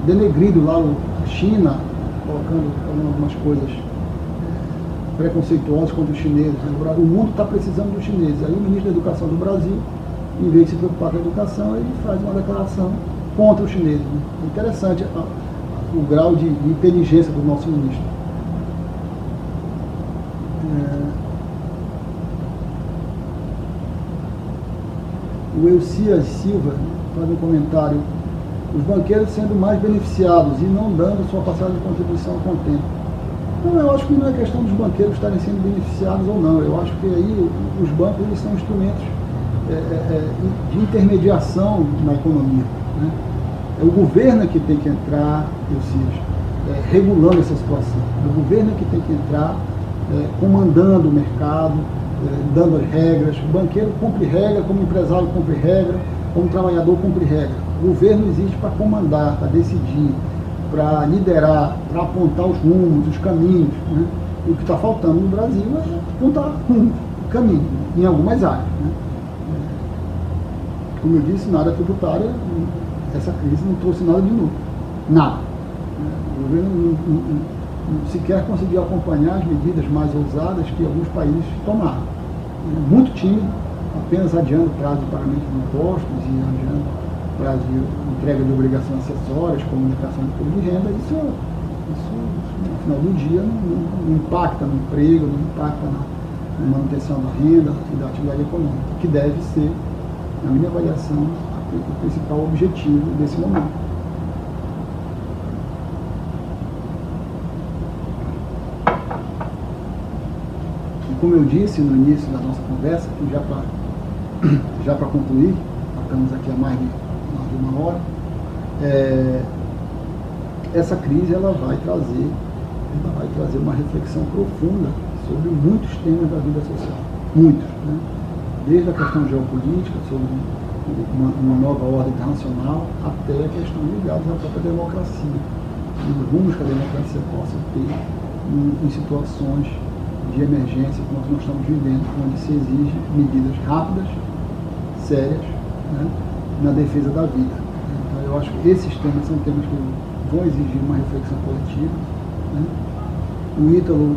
denegrindo lá a China, falando algumas coisas preconceituosas contra os chineses. O mundo está precisando dos chineses. Aí o ministro da Educação do Brasil, em vez de se preocupar com a educação, ele faz uma declaração contra os chineses. Né? É interessante o grau de inteligência do nosso ministro. O Elcias Silva faz um comentário: os banqueiros sendo mais beneficiados e não dando sua parcela de contribuição com o tempo. Não, eu acho que não é questão dos banqueiros estarem sendo beneficiados ou não. Eu acho que aí os bancos eles são instrumentos de intermediação na economia. Né? É o governo que tem que entrar, Elcias, regulando essa situação. É o governo que tem que entrar comandando o mercado, dando as regras. O banqueiro cumpre regra, como empresário cumpre regra, como trabalhador cumpre regra. O governo existe para comandar, para decidir, para liderar, para apontar os rumos, os caminhos. Né? E o que está faltando no Brasil é apontar rumo, caminho, em algumas áreas. Né? Como eu disse, na área tributária, essa crise não trouxe nada de novo. Nada. O governo não sequer conseguiu acompanhar as medidas mais ousadas que alguns países tomaram. Muito tímido, apenas adiando o prazo de pagamento de impostos e adiando o prazo de entrega de obrigações acessórias, comunicação de imposto de renda. Isso, no final do dia, não impacta no emprego, não impacta na manutenção da renda e da atividade econômica, que deve ser, na minha avaliação, o principal objetivo desse momento. Como eu disse no início da nossa conversa, já para concluir, estamos aqui há mais de uma hora, essa crise ela vai trazer uma reflexão profunda sobre muitos temas da vida social, muitos, né? Desde a questão geopolítica, sobre uma nova ordem internacional, até a questão ligada à própria democracia, e os rumos que a democracia possa ter em situações de emergência como nós estamos vivendo, onde se exige medidas rápidas, sérias, né, na defesa da vida. Então, eu acho que esses temas são temas que vão exigir uma reflexão coletiva. Né. O Ítalo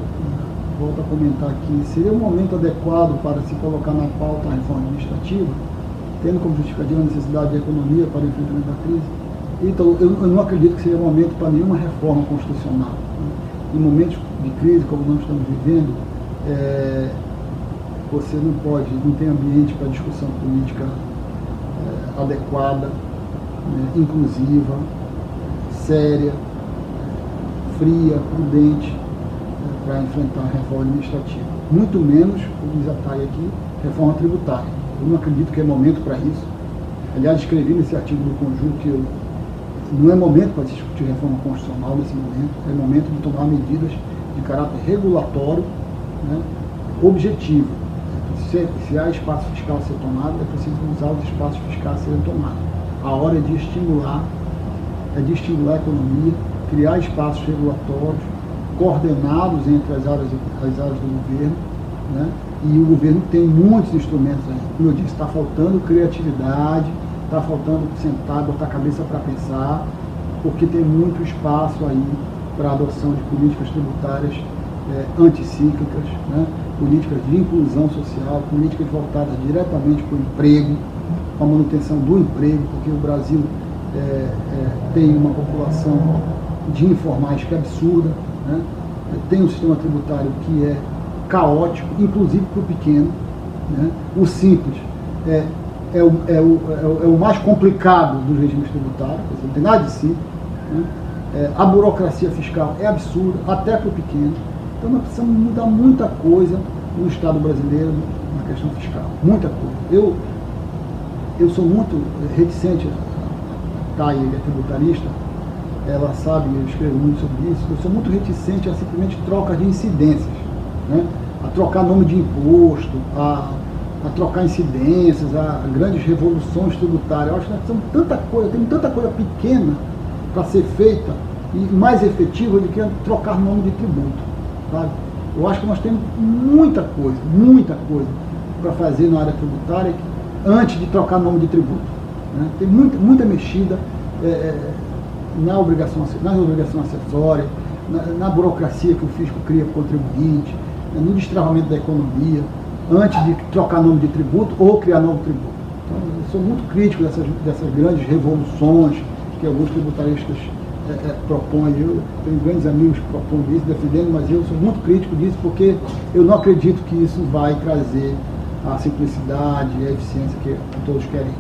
volta a comentar aqui: seria um momento adequado para se colocar na pauta a reforma administrativa, tendo como justificativa a necessidade de economia para o enfrentamento da crise? Ítalo, eu não acredito que seja momento para nenhuma reforma constitucional. Em momentos de crise como nós estamos vivendo, você não tem ambiente para discussão política adequada, inclusiva, séria, fria, prudente, para enfrentar a reforma administrativa. Muito menos, como diz a Thay aqui, reforma tributária. Eu não acredito que é momento para isso. Aliás, escrevi nesse artigo do Conjunto que não é momento para se discutir reforma constitucional nesse momento, é momento de tomar medidas de caráter regulatório, né, objetivo. Se há espaço fiscal a ser tomado, é preciso usar os espaços fiscais a serem tomados. A hora é de estimular a economia, criar espaços regulatórios coordenados entre as áreas do governo, né, e o governo tem muitos instrumentos aí. Como eu disse, está faltando criatividade, está faltando sentar, botar a cabeça para pensar, porque tem muito espaço aí para a adoção de políticas tributárias anticíclicas, né? Políticas de inclusão social, políticas voltadas diretamente para o emprego, para a manutenção do emprego, porque o Brasil tem uma população de informais que é absurda, né? Tem um sistema tributário que é caótico, inclusive para o pequeno, né? O simples é o mais complicado dos regimes tributários, não tem nada de simples, né? A burocracia fiscal é absurda, até para o pequeno. Então nós precisamos mudar muita coisa no Estado brasileiro na questão fiscal, muita coisa. Eu sou muito reticente, a Thay é tributarista, ela sabe, eu escrevo muito sobre isso, eu sou muito reticente a simplesmente troca de incidências, né? A trocar nome de imposto, a trocar incidências, a grandes revoluções tributárias. Eu acho que nós precisamos tanta coisa, tem tanta coisa pequena para ser feita e mais efetiva do que trocar nome de tributo, sabe? Eu acho que nós temos muita coisa para fazer na área tributária antes de trocar nome de tributo, né? Tem muita mexida nas obrigações acessórias, na burocracia que o fisco cria para o contribuinte, no destravamento da economia, antes de trocar nome de tributo ou criar novo tributo. Então, eu sou muito crítico dessas grandes revoluções que alguns tributaristas propõem. Eu tenho grandes amigos que propõem isso, defendendo, mas eu sou muito crítico disso porque eu não acredito que isso vai trazer a simplicidade e a eficiência que todos querem.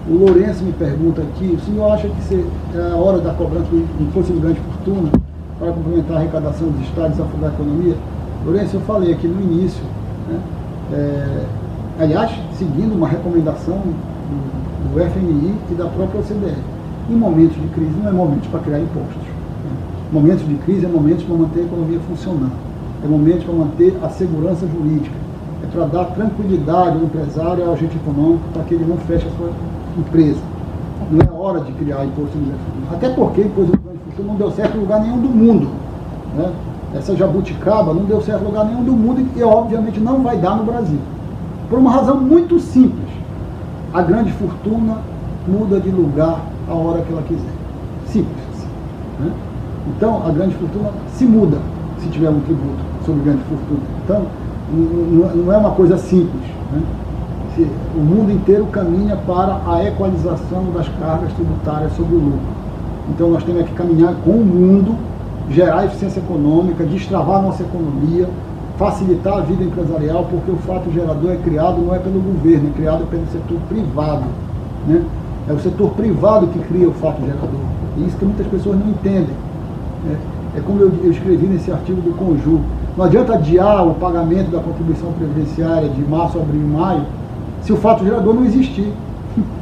O Lourenço me pergunta aqui, o senhor acha que é a hora da cobrança do imposto de grande fortuna para complementar a arrecadação dos estados e desafogar a economia? Lourenço, eu falei aqui no início, né? Aliás, seguindo uma recomendação do FMI e da própria OCDE. Em momentos de crise não é momento para criar impostos, né? Momentos de crise é momentos para manter a economia funcionando, é momento para manter a segurança jurídica, é para dar tranquilidade ao empresário e ao agente econômico para que ele não feche a sua empresa. Não é hora de criar imposto de grande fortuna. Até porque o imposto de grande fortuna não deu certo em lugar nenhum do mundo, né? Essa jabuticaba não deu certo em lugar nenhum do mundo e obviamente não vai dar no Brasil. Por uma razão muito simples. A grande fortuna muda de lugar a hora que ela quiser. Simples assim, né? Então a grande fortuna se muda se tiver um tributo sobre grande fortuna. Então não é uma coisa simples, né? O mundo inteiro caminha para a equalização das cargas tributárias sobre o lucro. Então nós temos que caminhar com o mundo, gerar eficiência econômica, destravar a nossa economia, facilitar a vida empresarial, porque o fato gerador é criado não é pelo governo, é criado pelo setor privado, né? É o setor privado que cria o fato gerador. E isso que muitas pessoas não entendem. É como eu escrevi nesse artigo do Conjur. Não adianta adiar o pagamento da contribuição previdenciária de março, abril e maio, se o fato gerador não existir.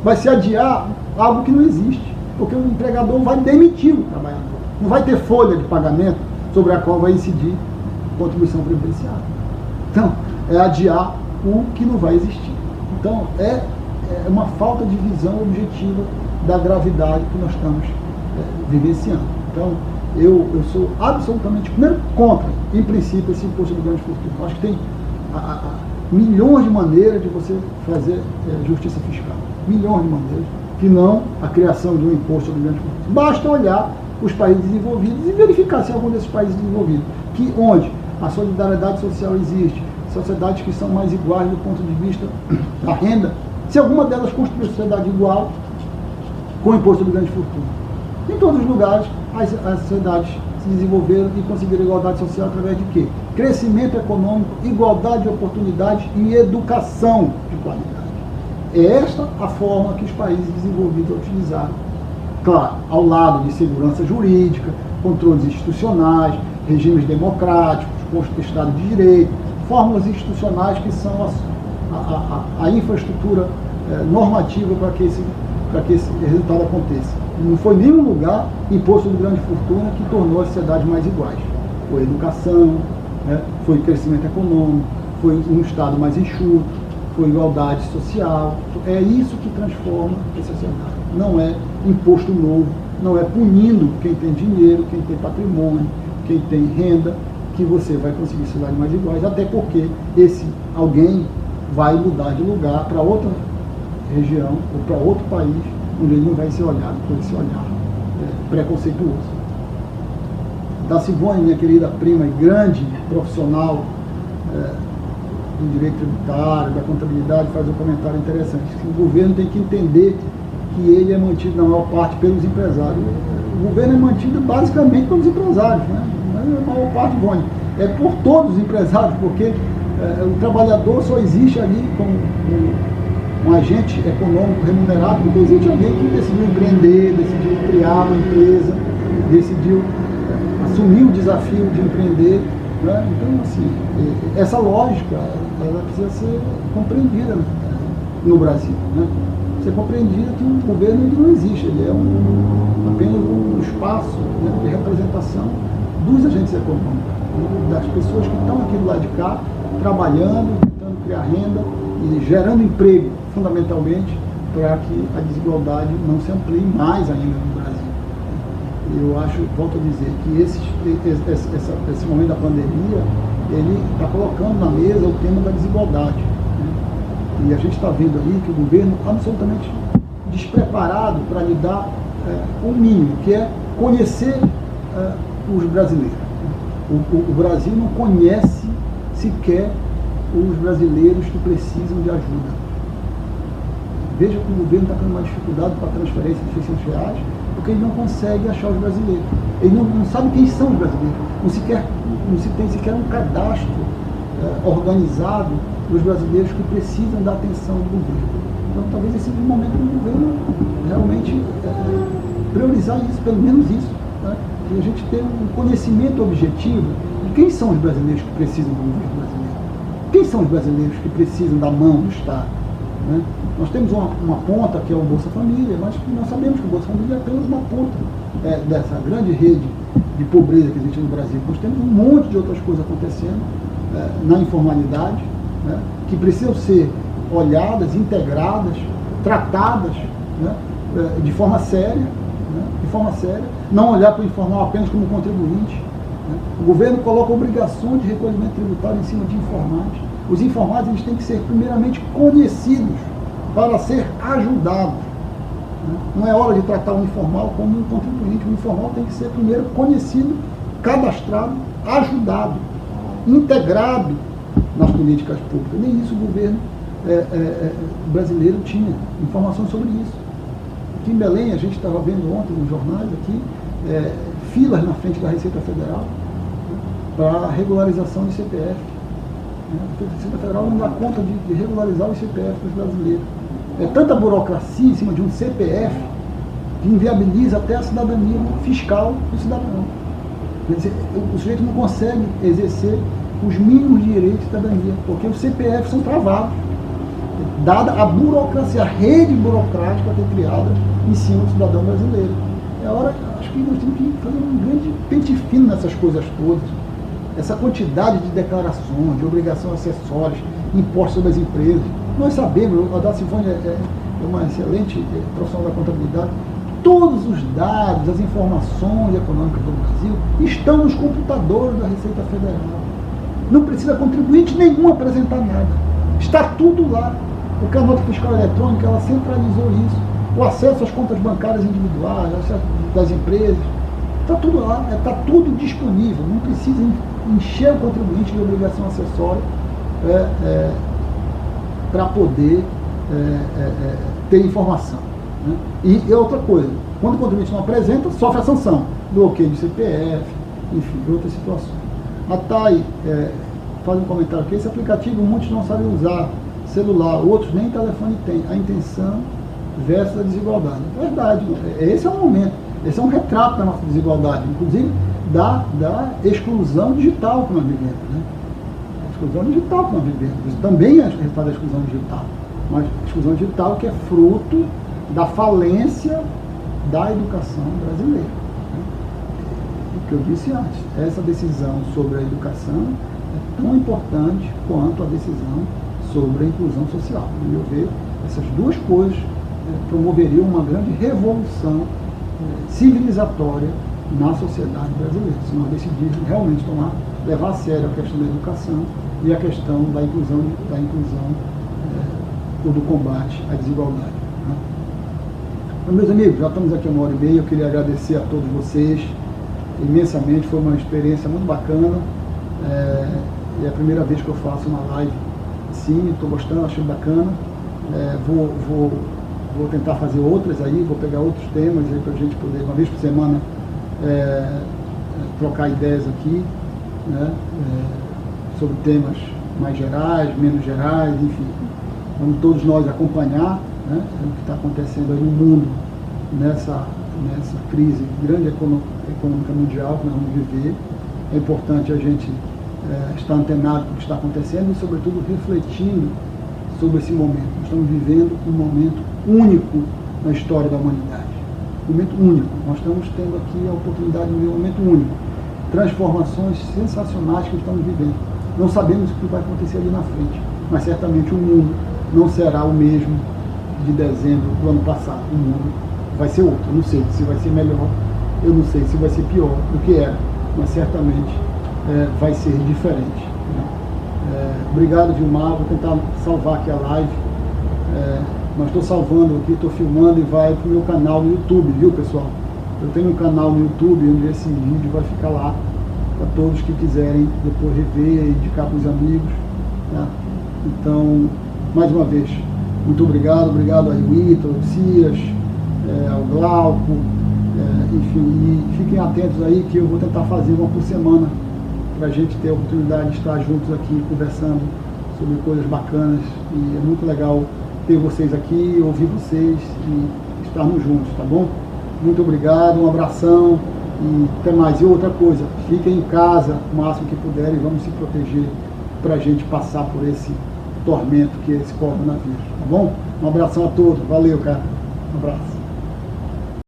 Vai se adiar algo que não existe, porque o empregador vai demitir o trabalhador. Não vai ter folha de pagamento sobre a qual vai incidir contribuição previdenciária. Então, é adiar o que não vai existir. Então, é uma falta de visão objetiva da gravidade que nós estamos vivenciando. Então, eu sou absolutamente, primeiro, contra, em princípio, esse imposto de grande fortuna. Acho que tem milhões de maneiras de você fazer justiça fiscal. Milhões de maneiras, que não a criação de um imposto sobre grande fortuna. Basta olhar os países desenvolvidos e verificar se algum desses países desenvolvidos, onde a solidariedade social existe, sociedades que são mais iguais do ponto de vista da renda, se alguma delas construiu sociedade igual com o imposto de grande fortuna. Em todos os lugares, as sociedades se desenvolveram e conseguiram igualdade social através de quê? Crescimento econômico, igualdade de oportunidades e educação de qualidade. É esta a forma que os países desenvolvidos utilizaram. Claro, ao lado de segurança jurídica, controles institucionais, regimes democráticos, Estado de Direito, fórmulas institucionais que são a infraestrutura normativa para que esse resultado aconteça. Não foi nenhum lugar imposto de grande fortuna que tornou as sociedades mais iguais. Foi educação, né? Foi crescimento econômico, foi um Estado mais enxuto, foi igualdade social. É isso que transforma a sociedade. Não é imposto novo, não é punindo quem tem dinheiro, quem tem patrimônio, quem tem renda, que você vai conseguir sociedades mais iguais, até porque esse alguém vai mudar de lugar para outra região ou para outro país, onde ele não vai ser olhado por esse olhar preconceituoso. Da Simone, minha querida prima e grande profissional do direito tributário, da contabilidade, faz um comentário interessante. O governo tem que entender que ele é mantido na maior parte pelos empresários. o governo é mantido basicamente pelos empresários, né? A maior parte, Rony, é por todos os empresários, porque o trabalhador só existe ali como um agente econômico remunerado, porque existe alguém que decidiu empreender, decidiu criar uma empresa, decidiu assumir o desafio de empreender, né? Então, assim, essa lógica, ela precisa ser compreendida no Brasil, né? Ser compreendida que o governo ele não existe, ele é apenas um espaço, né, de representação dos agentes econômicos, né, das pessoas que estão aqui do lado de cá, trabalhando, tentando criar renda e gerando emprego, fundamentalmente, para que a desigualdade não se amplie mais ainda no Brasil. Eu acho, volto a dizer, que esse momento da pandemia, ele está colocando na mesa o tema da desigualdade, né? E a gente está vendo ali que o governo absolutamente despreparado para lidar o mínimo, que é conhecer os brasileiros. O Brasil não conhece sequer os brasileiros que precisam de ajuda. Veja que o governo está tendo uma dificuldade para a transferência de R$600, porque ele não consegue achar os brasileiros. Ele não sabe quem são os brasileiros. Não se tem sequer um cadastro organizado dos brasileiros que precisam da atenção do governo. Então, talvez esse seja o momento do governo realmente priorizar isso, pelo menos isso, né? E a gente ter um conhecimento objetivo de quem são os brasileiros que precisam do governo brasileiro. Quem são os brasileiros que precisam da mão do Estado, né? Nós temos uma ponta que é o Bolsa Família, mas nós sabemos que o Bolsa Família é apenas uma ponta dessa grande rede de pobreza que existe no Brasil. Nós temos um monte de outras coisas acontecendo na informalidade, né, que precisam ser olhadas, integradas, tratadas, né, de forma séria, né, não olhar para o informal apenas como contribuinte, né. O governo coloca obrigações de recolhimento tributário em cima de informais. Os informais eles têm que ser primeiramente conhecidos para ser ajudados, né. Não é hora de tratar o informal como um contribuinte. O informal tem que ser primeiro conhecido, cadastrado, ajudado, integrado nas políticas públicas. Nem isso o governo brasileiro tinha informações sobre isso. Aqui em Belém, a gente estava vendo ontem nos jornais aqui, filas na frente da Receita Federal, né, para regularização de CPF. Né? A Receita Federal não dá conta de regularizar o CPF dos brasileiros. É tanta burocracia em cima de um CPF que inviabiliza até a cidadania fiscal do cidadão. Quer dizer, o sujeito não consegue exercer os mínimos direitos de cidadania, porque os CPFs são travados, dada a burocracia, a rede burocrática a ter criada em cima do cidadão brasileiro. É hora, acho que nós temos que fazer um grande pente fino nessas coisas todas. Essa quantidade de declarações, de obrigações acessórias, impostos sobre as empresas. Nós sabemos, a Dacivone é uma excelente profissional da contabilidade, todos os dados, as informações econômicas do Brasil estão nos computadores da Receita Federal. Não precisa contribuinte nenhum apresentar nada. Está tudo lá. Porque a nota fiscal eletrônica, ela centralizou isso. O acesso às contas bancárias individuais, o acesso das empresas, está tudo lá, está tudo disponível. Não precisa encher o contribuinte de obrigação acessória para poder ter informação, né? E outra coisa, quando o contribuinte não apresenta, sofre a sanção, bloqueio de CPF, enfim, outras situações. A TAI faz um comentário aqui, esse aplicativo muitos não sabem usar celular, outros nem telefone têm. A intenção versus a desigualdade. É verdade, esse é o momento, esse é um retrato da nossa desigualdade, inclusive da exclusão digital que nós vivemos, né? A exclusão digital que nós vivemos. Isso também é resultado da exclusão digital, mas a exclusão digital que é fruto da falência da educação brasileira. O que eu disse antes, essa decisão sobre a educação é tão importante quanto a decisão sobre a inclusão social. No meu ver, essas duas coisas promoveriam uma grande revolução civilizatória na sociedade brasileira, se nós decidirmos realmente levar a sério a questão da educação e a questão da inclusão ou do combate à desigualdade, né? Então, meus amigos, já estamos aqui 1h30, eu queria agradecer a todos vocês imensamente, foi uma experiência muito bacana, é a primeira vez que eu faço uma live assim, estou gostando, achei bacana, vou Vou tentar fazer outras aí, vou pegar outros temas aí para a gente poder, uma vez por semana, trocar ideias aqui, né, sobre temas mais gerais, menos gerais, enfim. Vamos todos nós acompanhar, né, o que está acontecendo aí no mundo, nessa crise grande econômica mundial que nós vamos viver. É importante a gente estar antenado com o que está acontecendo e, sobretudo, refletindo sobre esse momento. Nós estamos vivendo um momento único na história da humanidade. Um momento único. Nós estamos tendo aqui a oportunidade de viver um momento único. Transformações sensacionais que estamos vivendo. Não sabemos o que vai acontecer ali na frente, mas certamente o mundo não será o mesmo de dezembro do ano passado. O mundo vai ser outro. Eu não sei se vai ser melhor, eu não sei se vai ser pior do que era, mas certamente vai ser diferente. Obrigado, Vilmar. Vou tentar salvar aqui a live. Mas estou salvando aqui, estou filmando e vai para o meu canal no YouTube, viu, pessoal? Eu tenho um canal no YouTube onde esse vídeo vai ficar lá para todos que quiserem depois rever e indicar para os amigos. Tá? Então, mais uma vez, muito obrigado. Obrigado a Rita, ao Cias, ao Glauco, enfim, e fiquem atentos aí que eu vou tentar fazer uma por semana para a gente ter a oportunidade de estar juntos aqui conversando sobre coisas bacanas, e é muito legal ter vocês aqui, ouvir vocês e estarmos juntos, tá bom? Muito obrigado, um abração e até mais. E outra coisa, fiquem em casa o máximo que puderem e vamos se proteger para a gente passar por esse tormento que é esse coronavírus, tá bom? Um abração a todos, valeu, cara, um abraço.